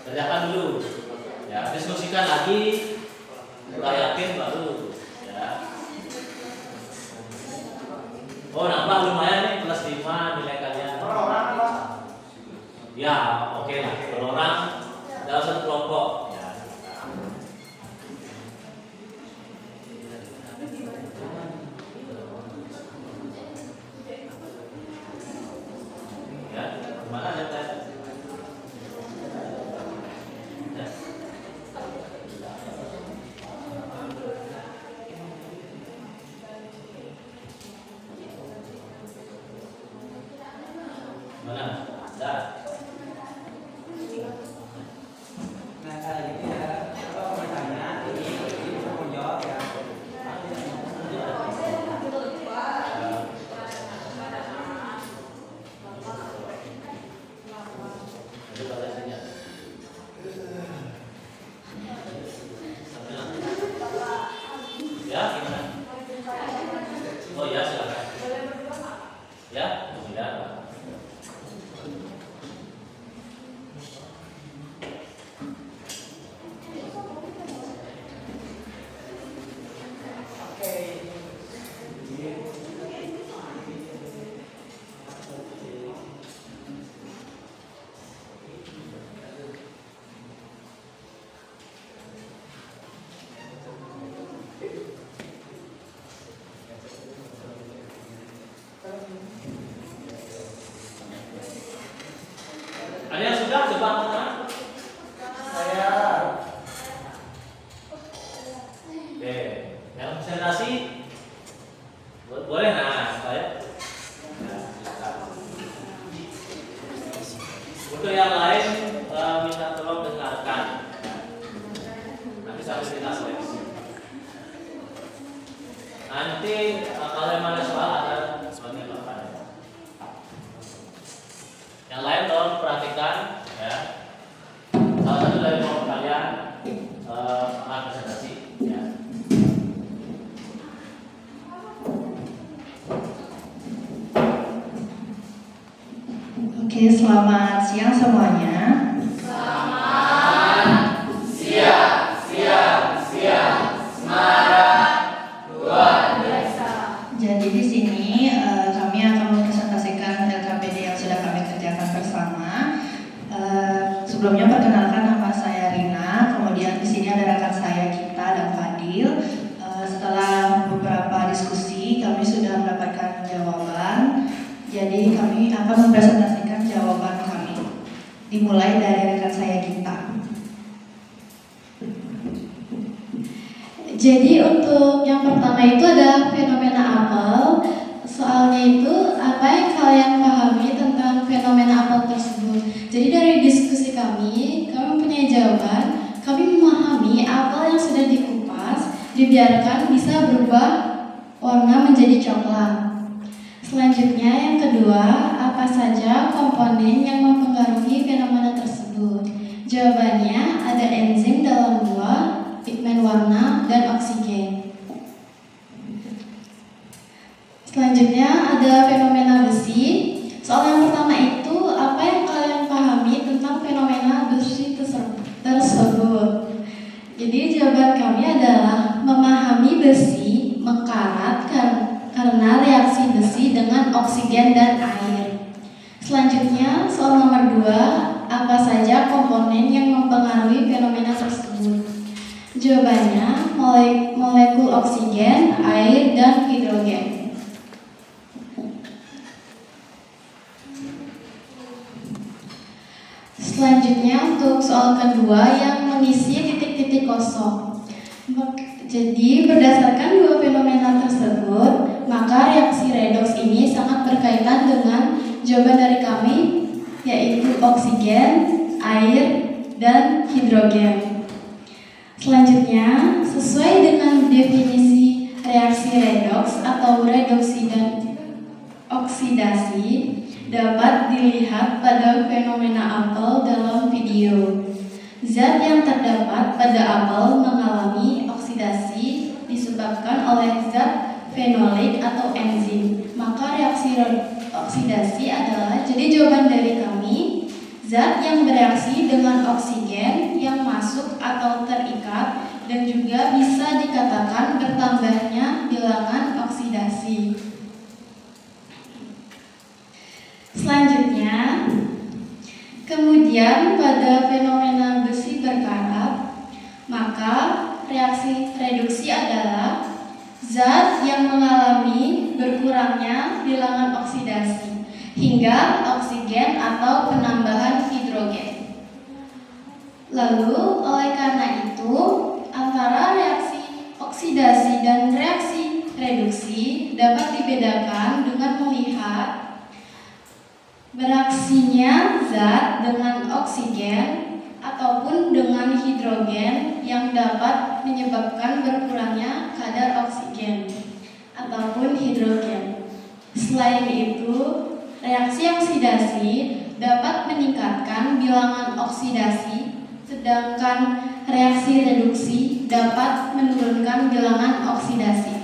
Kerjakan dulu. Ya, diskusikan lagi. Udah yakin baru ya. Oh, nambah lumayan nih plus 5 nilai kalian. Per orang Pak. Ya, oke lah. Per orang dalam satu kelompok. Ya. Ya, kemana ada tes? Ya. Mana? Ada. Nah, kayak gitu ya. Kalau mau tanya, ini bisa menjawab ya. Itu batasinya. Ya, gimana? Oh ya, silakan. Ya, ya. Ada yang sudah coba tangan? Saya Oke, yang presentasi boleh nah, saya. Untuk yang lain minta tolong dengarkan. Nanti sampai kita seleksi. Nanti kalau yang ada soal ada soalnya Bapak. Yang lain tolong perhatikan ya. Salah satu dari kelompok kalian presentasi ya. Oke, selamat siang semuanya. Selamat siang. Semangat luar biasa. Jadi di sini kami akan mempresentasikan LKPD yang sudah kami kerjakan bersama. Sebelumnya perkenalkan, nama saya Rina. Kemudian di sini ada rekan saya Gita dan Fadil. Setelah beberapa diskusi, kami sudah mendapatkan jawaban. Jadi kami akan mempresentasikan jawaban kami. Dimulai dari rekan saya Gita. Jadi untuk yang pertama itu ada fenomena apel. Soalnya itu apa yang kalian pahami tentang fenomena apel tersebut. Jadi dari diskusi kami mempunyai jawaban. Kami memahami apel yang sudah dikupas, dibiarkan bisa berubah warna menjadi coklat. Selanjutnya yang kedua, apa saja komponen yang mempengaruhi fenomena tersebut? Jawabannya ada enzim dalam buah, pigmen warna, dan oksigen. Selanjutnya ada fenomena besi. Soal yang pertama itu, apa yang kalian pahami tentang fenomena besi tersebut? Jadi jawaban kami adalah memahami besi mekarat karena reaksi besi dengan oksigen dan air. Selanjutnya soal nomor 2, apa saja komponen yang mempengaruhi fenomena tersebut? Jawabannya molekul oksigen, air, dan hidrogen. Selanjutnya untuk soal kedua yang mengisi titik-titik kosong. Jadi berdasarkan dua fenomena tersebut, maka reaksi redoks ini sangat berkaitan dengan jawaban dari kami, yaitu oksigen, air, dan hidrogen. Selanjutnya, sesuai dengan definisi reaksi redoks atau reduksi dan oksidasi dapat dilihat pada fenomena apel dalam video. Zat yang terdapat pada apel mengalami oksidasi disebabkan oleh zat fenolik atau enzim. Maka reaksi oksidasi adalah, jadi jawaban dari kami, zat yang bereaksi dengan oksigen yang masuk atau terikat dan juga bisa dikatakan bertambahnya bilangan oksidasi. Selanjutnya, kemudian pada fenomena besi berkarat, maka reaksi reduksi adalah zat yang mengalami berkurangnya bilangan oksidasi hingga oksigen atau penambahan hidrogen. Lalu, oleh karena itu, antara reaksi oksidasi dan reaksi reduksi dapat dibedakan dengan melihat beraksinya zat dengan oksigen ataupun dengan hidrogen yang dapat menyebabkan berkurangnya kadar oksigen ataupun hidrogen. Selain itu, reaksi oksidasi dapat meningkatkan bilangan oksidasi, sedangkan reaksi reduksi dapat menurunkan bilangan oksidasi.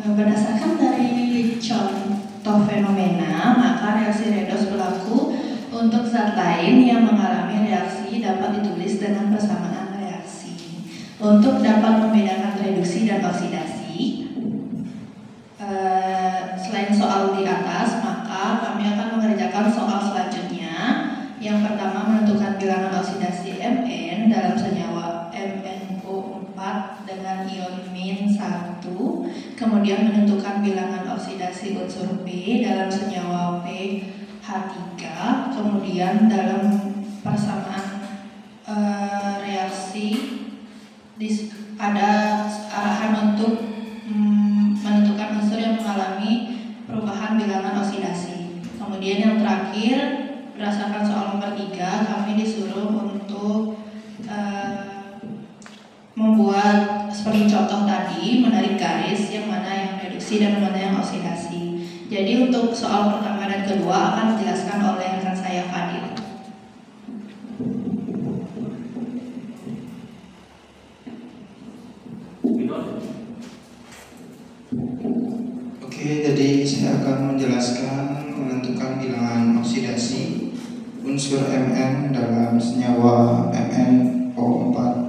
Berdasarkan dari contoh fenomena, maka reaksi redoks berlaku untuk zat lain yang mengalami reaksi dapat ditulis dengan persamaan reaksi. Untuk dapat membedakan reduksi dan oksidasi, selain soal di atas, maka kami akan mengerjakan soal selanjutnya. Yang pertama, menentukan bilangan oksidasi Mn dalam senyawa MnO4 dengan ion -1. Kemudian menentukan bilangan oksidasi unsur B dalam senyawa PH3. Kemudian dalam persamaan reaksi ada arahan untuk menentukan unsur yang mengalami perubahan bilangan oksidasi. Kemudian yang terakhir, berdasarkan soal nomor 3, kami disuruh untuk membuat seperti contoh tadi, menarik garis yang mana yang reduksi dan mana yang oksidasi. Jadi untuk soal pertama dan kedua akan dijelaskan oleh rekan saya Fadil. Minum akan menjelaskan menentukan bilangan oksidasi unsur Mn dalam senyawa MnO4.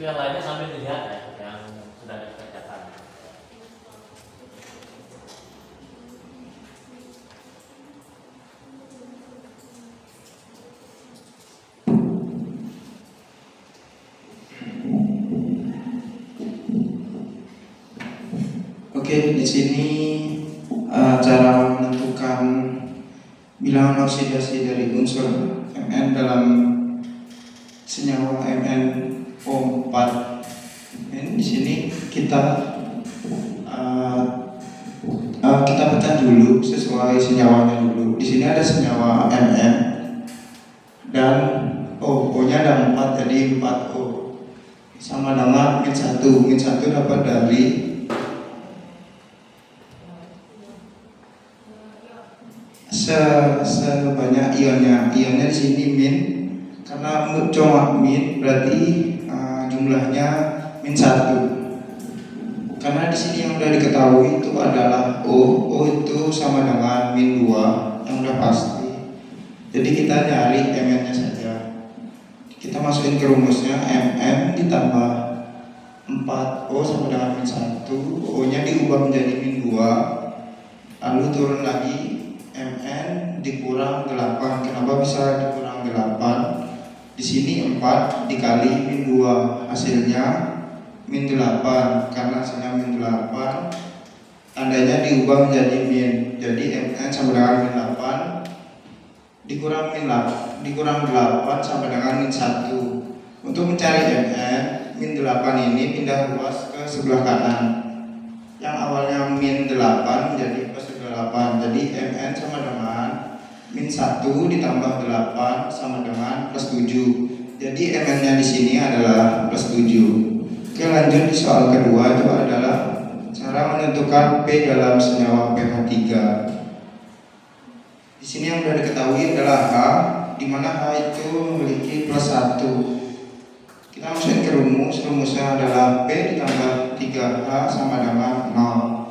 Untuk yang lainnya sambil dilihat ya, yang sudah dikerjakan. Oke, di sini cara menentukan bilangan oksidasi dari unsur Mn dalam senyawa MnO4. Di sini kita pecah dulu sesuai senyawanya dulu. Di sini ada senyawa Mn dan O-nya ada 4, jadi 4O sama dengan min 1. Min 1 dapat dari sebanyak ionnya. Ionnya di sini min, karena cuma min berarti jumlahnya min 1. Karena di sini yang sudah diketahui itu adalah O. O itu sama dengan min 2 yang udah pasti. Jadi kita nyari Mn-nya saja. Kita masukin ke rumusnya, Mn ditambah 4O sama dengan min 1. O-nya diubah menjadi min 2. Lalu turun lagi, Mn dikurang 8. Kenapa bisa dikurang 8? Di sini 4 dikali min 2, hasilnya min 8. Karena hasilnya min 8, tandanya diubah menjadi min. Jadi Mn sama dengan min 8 dikurang 8 sama dengan min 1. Untuk mencari Mn, min 8 ini pindah ruas ke sebelah kanan. Yang awalnya min 8 menjadi plus 8. Jadi Mn sama dengan min 1 ditambah 8 sama dengan plus 7. Jadi Mn-nya di sini adalah plus 7. Oke, lanjut di soal kedua, itu adalah cara menentukan P dalam senyawa pH 3. Di sini yang sudah diketahui adalah H, di mana H itu memiliki plus 1. Kita masukin ke rumus, rumusnya adalah P ditambah 3H sama dengan 0.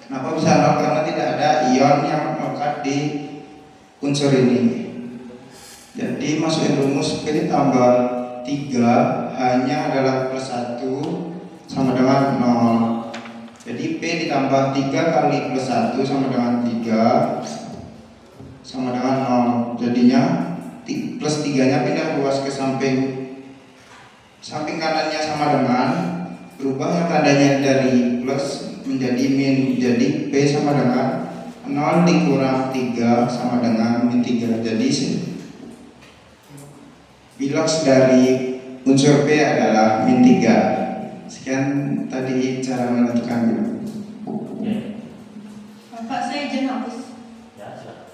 Kenapa bisa 0? Karena tidak ada ion yang melekat di unsur ini. Jadi masukin rumus P ditambah 3, H-nya adalah plus 1 sama dengan 0. Jadi P ditambah 3 kali plus 1 sama dengan 3 sama dengan 0. Jadinya plus 3-nya pindah ruas ke samping kanannya sama dengan, berubah yang tandanya dari plus menjadi min. Jadi P sama dengan 0 dikurang 3 sama dengan min 3. Jadi biloks dari unsur P adalah min 3. Sekian tadi cara menentukan biloks. Pak, saya izin hapus. Ya, silakan.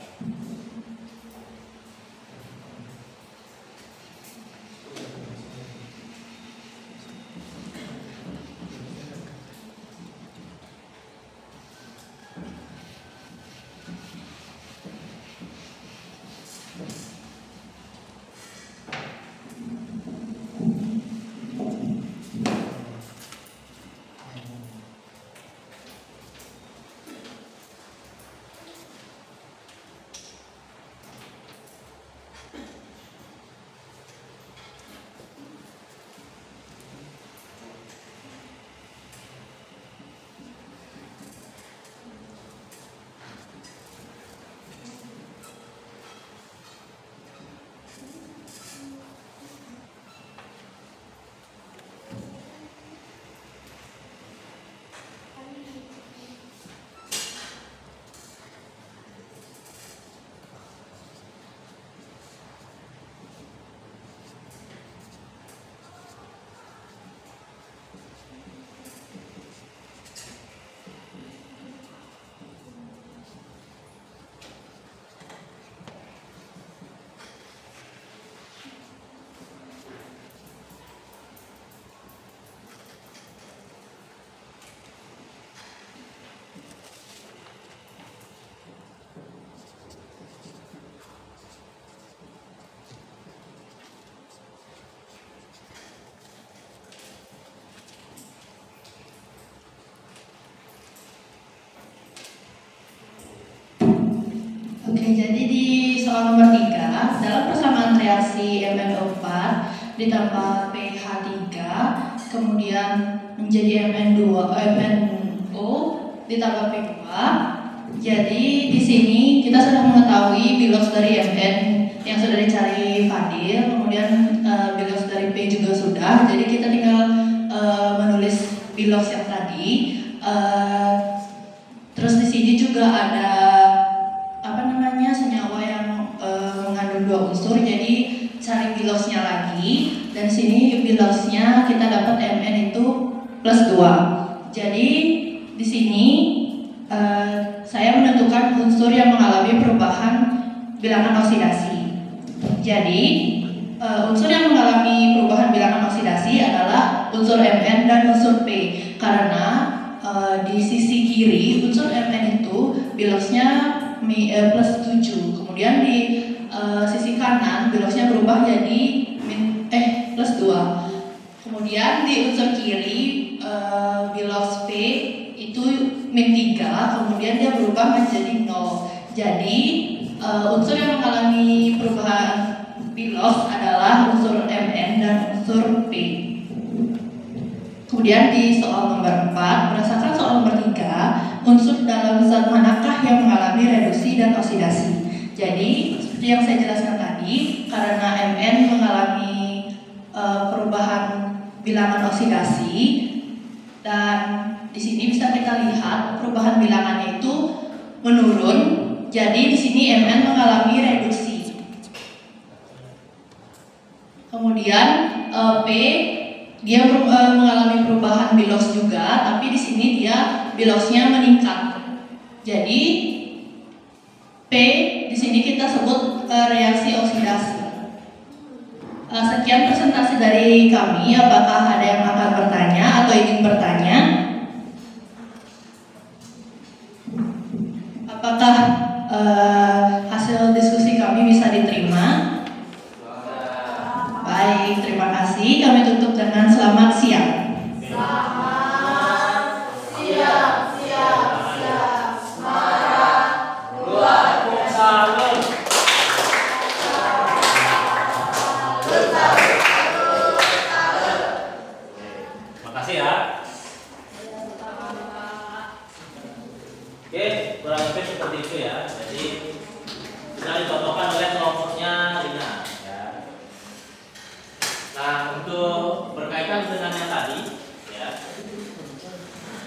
Oke, jadi di soal nomor 3, dalam persamaan reaksi MnO4 ditambah pH3 kemudian menjadi MnO ditambah P2. Jadi di sini kita sudah mengetahui biloks dari Mn yang sudah dicari Fadil, kemudian biloks dari P juga sudah. Jadi kita tinggal menulis biloks yang tadi. Terus di sini juga ada senyawa yang mengandung 2 unsur, jadi cari biloksnya lagi, dan sini biloksnya kita dapat Mn itu plus 2. Jadi di sini saya menentukan unsur yang mengalami perubahan bilangan oksidasi. Jadi unsur yang mengalami perubahan bilangan oksidasi adalah unsur Mn dan unsur P, karena di sisi kiri unsur Mn itu biloksnya plus 7, kemudian di sisi kanan biloksnya berubah jadi plus 2. Kemudian di unsur kiri biloks P itu min 3, kemudian dia berubah menjadi 0. Jadi unsur yang mengalami perubahan biloks adalah unsur Mn dan unsur P. Kemudian di soal nomor 4, berdasarkan soal nomor 3, unsur dalam zat manakah yang mengalami reduksi dan oksidasi. Jadi seperti yang saya jelaskan tadi, karena Mn mengalami perubahan bilangan oksidasi, dan di sini bisa kita lihat perubahan bilangannya itu menurun. Jadi di sini Mn mengalami reduksi. Kemudian P dia mengalami perubahan biloks juga, tapi di sini dia biloksnya meningkat. Jadi P di sini kita sebut reaksi oksidasi. Sekian presentasi dari kami. Apakah ada yang akan bertanya atau ingin bertanya? Apakah hasil diskusi kami bisa diterima? Baik, terima kasih. Kami tutup dengan selamat siang. Selamat siang, Semarang. Waalaikumsalam. Makasih ya. Oke, kurang lebih seperti itu ya. Jadi sudah dicontohkan oleh kelompoknya Rina. Nah, untuk berkaitan dengan yang tadi, ya,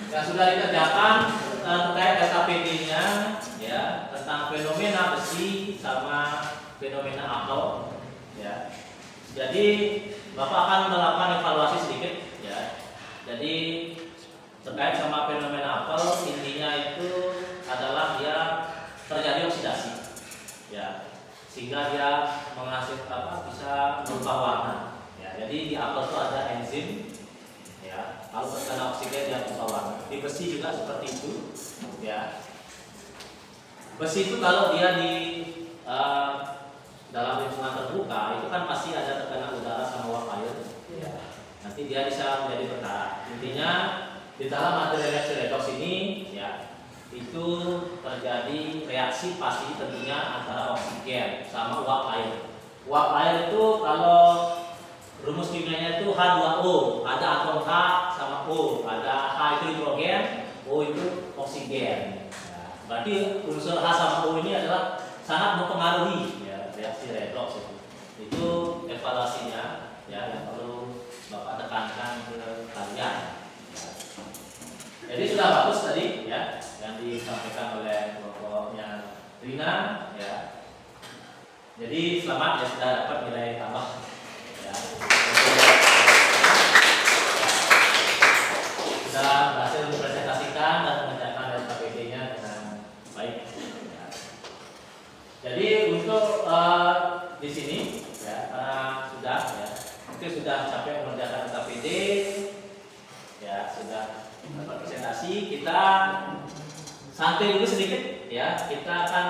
yang sudah dikerjakan terkait LKPD-nya, ya, fenomena apel, ya. Jadi Bapak akan melakukan evaluasi sedikit, ya. Jadi terkait sama fenomena apel, intinya itu adalah dia terjadi oksidasi, ya, sehingga dia menghasilkan bisa berubah warna, ya. Jadi di apel itu ada enzim, ya. Kalau terkena oksigen dia berubah warna. Di besi juga seperti itu, ya. Besi itu kalau dia di dalam lingkungan terbuka itu kan pasti ada terkena udara sama uap air, ya. Nanti dia bisa menjadi berkarat. Intinya di dalam materi reaksi redoks ini, ya, itu terjadi reaksi pasti tentunya antara oksigen sama uap air. Uap air itu kalau rumus kimianya itu H2O, ada atom H sama O, ada H itu hidrogen, O itu oksigen. Nah, berarti unsur H sama O ini adalah sangat mempengaruhi, ya, reaksi redoks itu. Itu evaluasinya, ya, yang perlu Bapak tekankan ke kalian. Jadi sudah bagus tadi, ya, yang disampaikan oleh kelompoknya Rina, ya. Jadi selamat, ya, sudah dapat nilai tambah, ya. Sudah berhasil mempresentasikan dan mengerjakan LKPD-nya dengan baik, ya. Jadi untuk di sini, ya, sudah, ya, itu sudah sampai mengerjakan LKPD, ya, sudah presentasi. Kita santai dulu sedikit, ya. Kita akan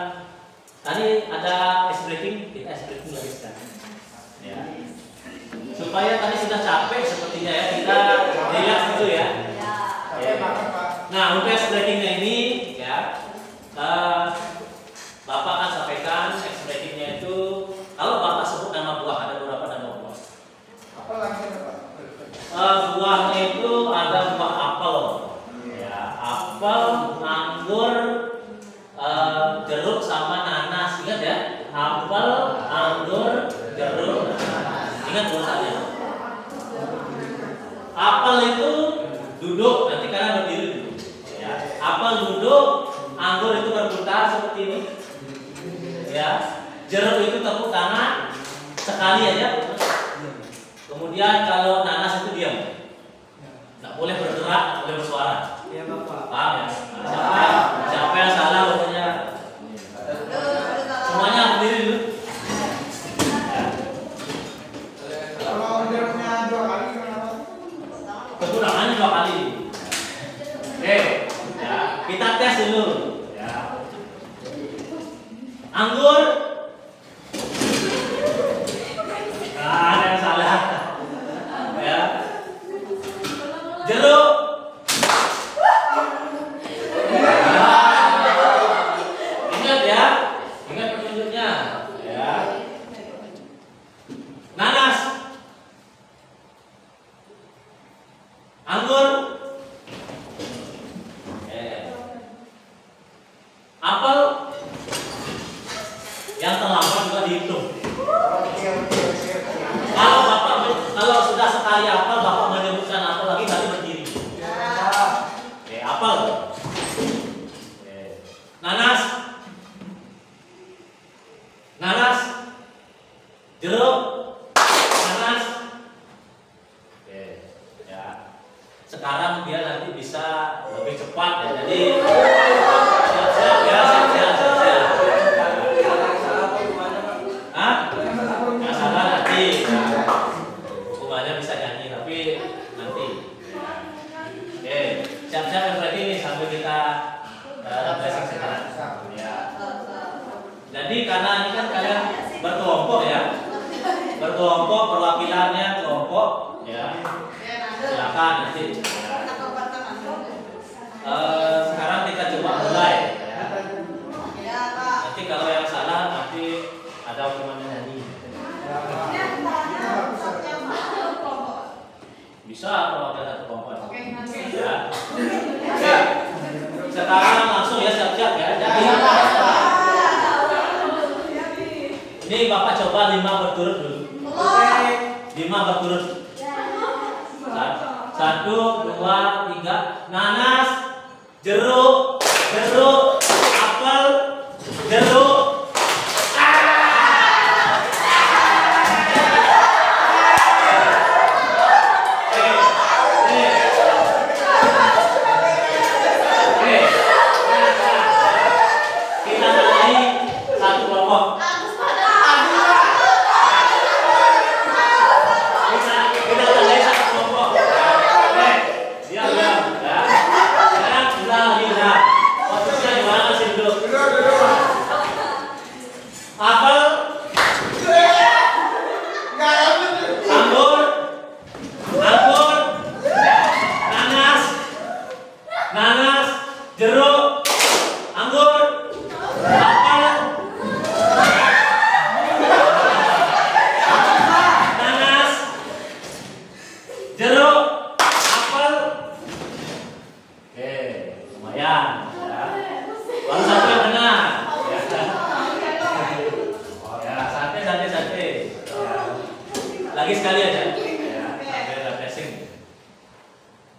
tadi ada ice breaking, kita ice breaking lagi sekarang, ya. Supaya tadi sudah capek sepertinya, ya, kita relax dulu, ya. Ya. Nah, untuk ice breakingnya ini, ya, Bapak akan sampaikan ice breakingnya itu. Kalau Bapak sebut nama buah, ada beberapa nama buah. Apa lagi Pak? Buahnya itu ada buah apel, ya, apel, anggur, jeruk sama nanas. Ingat, ya, apel, anggur, jeruk, nanas. Ingat tulisannya. Apel itu duduk, nanti karena berdiri dulu, ya. Apel duduk, anggur itu berputar seperti ini, ya. Jeruk itu tepuk tangan sekali aja. Kemudian kalau nanas itu diam, nggak boleh bergerak, nggak boleh bersuara. Iya Bapak. Paham, ya? Siapa yang salah pokoknya semuanya berdiri dulu. Kalau jeruknya 2 kali kenapa? Tepuk tangannya 2 kali. Oke, ya, kita tes dulu, ya. Anggur, ada yang salah, ya. Jeruk, ingat, ya, ingat petunjuknya, ya. Nanas, anggur, apel, yang terlambat juga dihitung. Kalau sudah sekali apel, Bapak menyebutkan apel lagi nanti berdiri. Apel, nanas, nanas, jeruk, nanas. Ya. Sekarang dia nanti bisa lebih cepat, ya. Jadi siap-siap, ya, siap-siap. Hah? Nggak salah nanti. Hukumannya bisa nyanyi, tapi nanti. Oke, siap-siap yang berarti ini sambil kita refreshing sekarang. Ya. Jadi karena ini kan kalian berkelompok, ya, berkelompok, perwakilannya kelompok, ya. Silakan nanti. Sekarang kita coba mulai, ya. Nanti kalau yang salah nanti ada hukumannya nyanyi. Bisa kalau ada satu kelompok. Ya. Oke. Sekarang langsung, ya, siap-siap, ya. Jadi ini Bapak coba 5 berturut dulu. 5 berturut. 1, 2, 3. Nanas, jeruk, jeruk, apel, jeruk.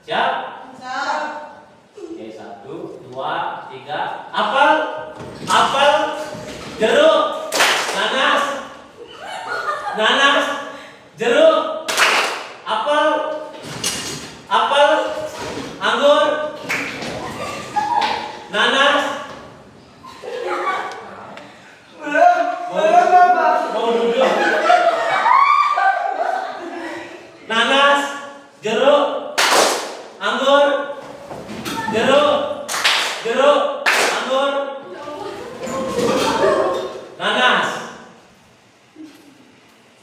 Siap? Siap. Oke, 1, 2, 3. Apel, apel, jeruk, nanas, nanas, jeruk, apel, apel, anggur, nanas. Mau duduk. Nanas, jeruk, anggur, jeruk, jeruk, anggur, nanas.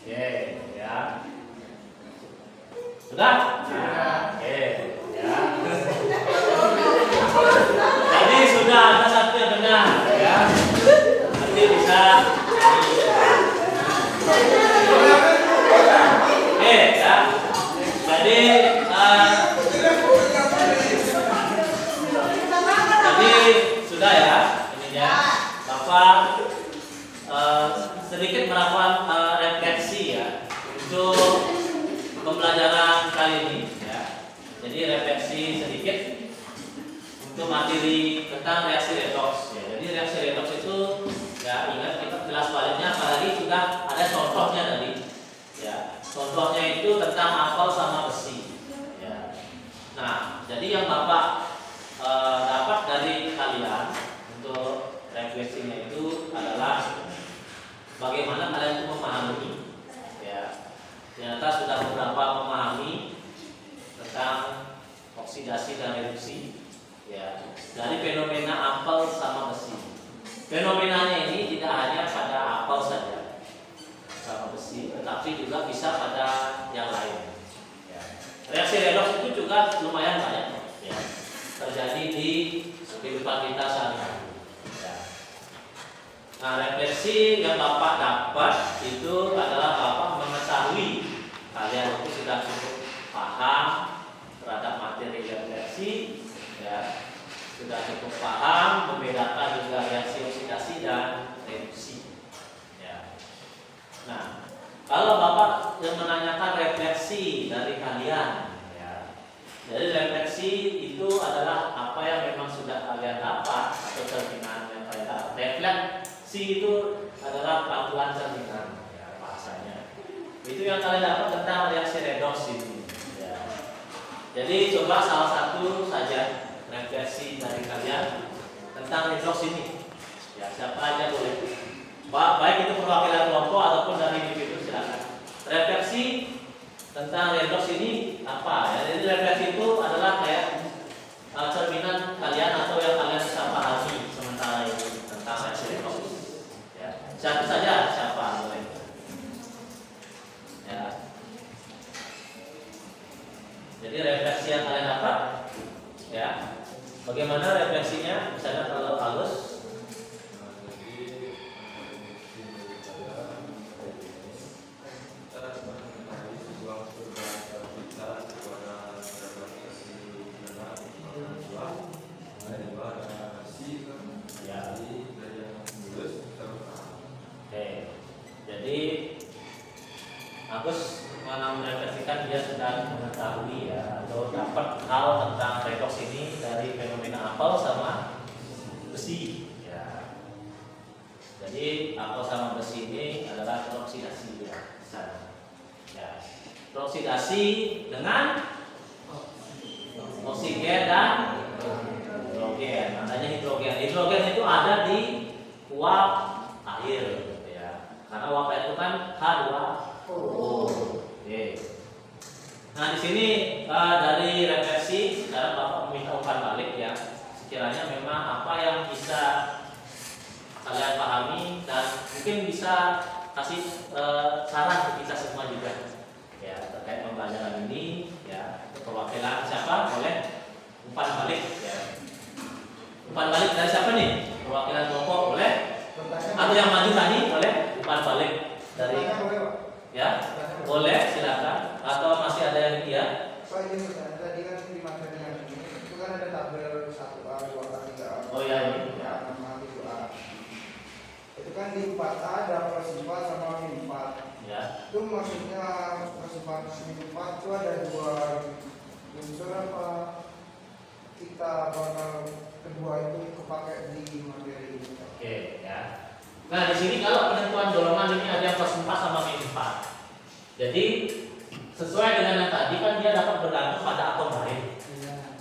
Oke, ya. Sudah? Oke, ya. Jadi sudah ada satu yang benar, ya. Nanti bisa. Oke, ya. Jadi sudah ya ininya. Bapak sedikit melakukan refleksi ya untuk pembelajaran kali ini ya. Jadi refleksi sedikit untuk materi tentang reaksi redoks ya. Jadi reaksi redoks itu ya ingat kita kelas baliknya apalagi sudah ada contohnya tadi ya. Contohnya itu tentang apel sama besi ya. Nah, jadi yang Bapak dapat dari kalian untuk refleksinya itu adalah bagaimana kalian itu memahami ya. Ternyata sudah beberapa memahami tentang oksidasi dan reduksi ya dari fenomena apel sama besi. Fenomenanya ini tidak hanya pada apel saja sama besi, tetapi juga bisa pada yang lain ya. Reaksi redoks itu juga lumayan banyak ya, terjadi di kehidupan kita sehari-hari ya. Nah, refleksi yang Bapak dapat itu adalah Bapak mengetahui kalian itu sudah cukup paham terhadap materi refleksi ya, sudah cukup paham membedakan juga reaksi oksidasi dan reduksi ya. Nah, kalau Bapak yang menanyakan refleksi dari kalian ya, jadi refleksi itu adalah apa yang memang sudah kalian dapat atau cerminan yang kalian dapat. Refleksi itu adalah pantulan cerminan ya, bahasanya. Itu yang kalian dapat tentang reaksi redoks ini ya. Jadi coba salah satu saja refleksi dari kalian tentang redoks ini ya, siapa aja boleh, baik itu perwakilan kelompok ataupun dari individu, silakan. Refleksi tentang redoks ini apa ya? Jadi refleksi itu adalah kayak cerminan kalian atau yang kalian bisa pahami sementara ini tentang reaksi redoks ya. Satu saja, siapa boleh ya. Jadi refleksi yang kalian dapat ya, bagaimana refleksinya? Misalnya kalau halus Agus merefleksikan dia sedang mengetahui ya atau dapat hal tentang redoks ini dari fenomena apel sama besi ya. Jadi apel sama besi ini adalah teroksidasi ya. Ya. Teroksidasi dengan oksigen dan hidrogen. Adanya hidrogen. Hidrogen itu ada di uap air ya. Karena uap air itu kan H2O. Oke. Nah, di sini dari refleksi sekarang Bapak meminta umpan balik ya. Sekiranya memang apa yang bisa kalian pahami dan mungkin bisa kasih saran ke kita semua juga ya terkait pembelajaran ini ya. Perwakilan siapa boleh umpan balik ya. Umpan balik dari siapa nih? Perwakilan kelompok boleh? Atau yang maju tadi boleh umpan balik dari ya? Boleh, silakan. Atau masih ada yang iya? Pak, ini tadi kan di materi yang ini itu kan ada tabel 1A, 2A, 3A. Oh iya, ini. Ya, 6A, 7A. Itu kan di 4A ada +4 sama -4. Ya. Itu maksudnya +4 -4 itu ada unsur apa kita bakal kedua itu kepakai di materi ini. Oke, ya. Nah, di sini kalau penentuan golongan ini ada yang plus 4 sama minus 4. Jadi sesuai dengan yang tadi kan dia dapat bergantung pada atom lain.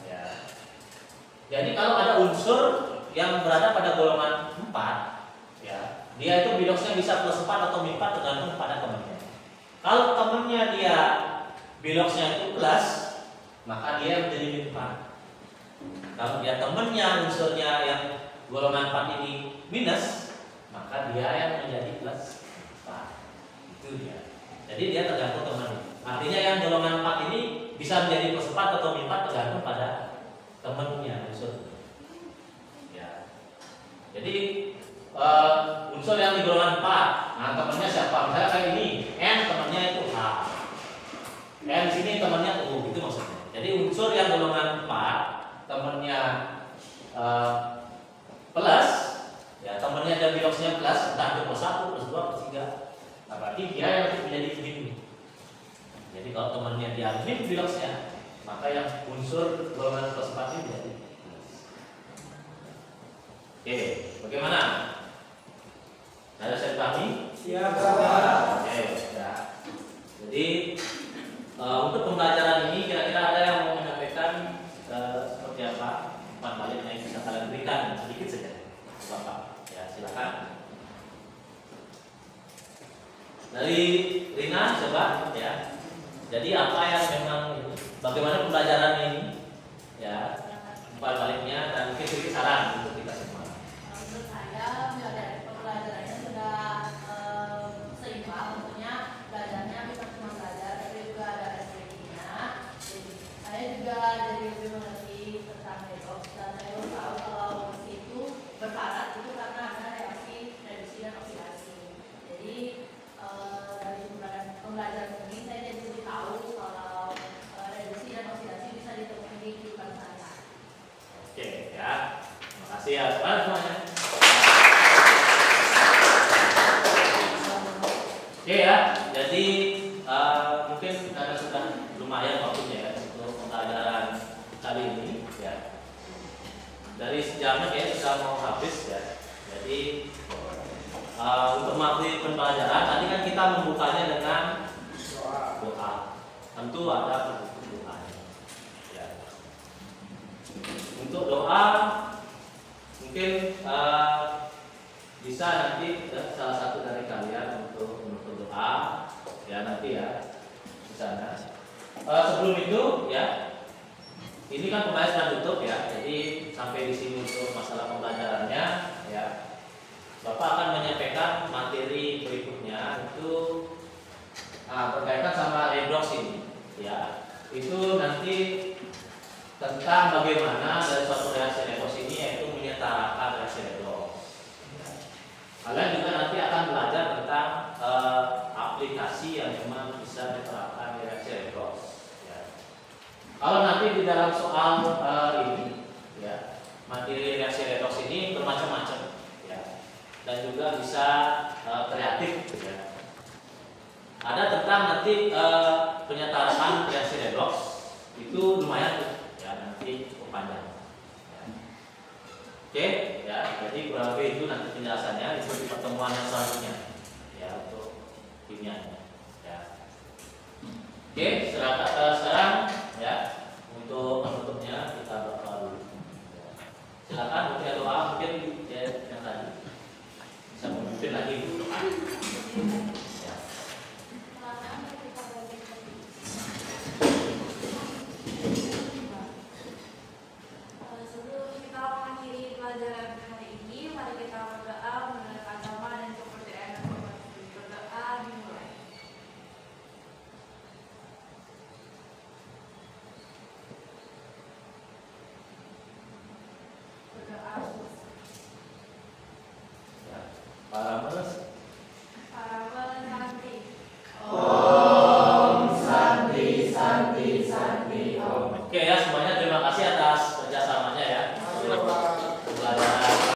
Ya. Jadi kalau ada unsur yang berada pada golongan 4, ya, dia itu biloxnya bisa plus 4 atau minus 4 tergantung pada temannya. Kalau temannya dia biloxnya itu plus, maka dia menjadi minus 4. Kalau dia temannya unsurnya yang golongan 4 ini minus, maka dia yang menjadi plus 4. Itu dia. Jadi dia tergantung temannya. Artinya yang golongan 4 ini bisa menjadi plus 4 atau minus 4 tergantung pada temannya unsur. Ya. Jadi unsur yang di golongan 4, nah temannya siapa? Misalnya kayak ini, N temannya itu H. N di sini temannya U, itu maksudnya. Jadi unsur yang golongan 4 temannya plus, ya temannya ada biloxnya plus, entah itu plus 1, plus 2, plus 3. Nah, berarti dia yang menjadi min. Jadi kalau temannya dia min biloxnya, maka yang unsur golongan plus 4 ini menjadi plus. Oke, bagaimana? Ada saya pahami? Siap, Bapak. Oke, ya. Jadi untuk pembelajaran ini kira-kira ada yang mau menyampaikan seperti apa umpan balik yang bisa kalian berikan sedikit saja, Bapak. Ya, silakan. Dari Rina coba, ya. Jadi apa yang memang bagaimana pembelajaran ini, ya, umpan baliknya dan mungkin sedikit saran untuk kita semua. Menurut saya pembelajarannya sudah seimbang, tentunya belajarnya bukan cuma belajar, tapi juga ada SPG-nya. Jadi saya juga jadi lebih mengerti tentang redox dan saya tahu kalau itu berkarat itu karena ada reaksi reduksi dan oksidasi. Jadi dari pembelajaran ini saya jadi lebih tahu kalau reduksi dan oksidasi bisa ditemukan di kehidupan saya. Oke, ya. Terima kasih ya semuanya. Oke ya, jadi mungkin karena sudah lumayan waktunya ya untuk pembelajaran kali ini ya. Dari sejamnya kayak sudah mau habis ya. Jadi untuk materi pembelajaran tadi kan kita membukanya dengan doa. Tentu ada doanya. Ya. Untuk doa mungkin bisa nanti salah satu dari kalian untuk doa ya nanti ya di sana. Sebelum itu ya ini kan pembahasan tutup ya, jadi sampai di sini untuk masalah pembelajarannya ya. Bapak akan menyampaikan materi berikutnya itu berkaitan sama redox ini ya. Itu nanti tentang bagaimana dari suatu reaksi redox ini yaitu menyetarakan reaksi redox. Kalian juga nanti akan belajar tentang aplikasi yang memang bisa diterapkan di reaksi redox. Ya. Kalau nanti di dalam soal ini, ya, materi reaksi redox ini bermacam-macam, ya, dan juga bisa kreatif. Ya. Ada tentang nanti penyetaraan reaksi redox itu lumayan, ya, nanti cukup panjang. Oke, ya, jadi kurang lebih itu nanti penjelasannya itu di pertemuan yang selanjutnya, ya, untuk kimianya, ya. Oke, sekarang, ya, untuk penutupnya kita berdoa dulu. Silakan, mungkin ada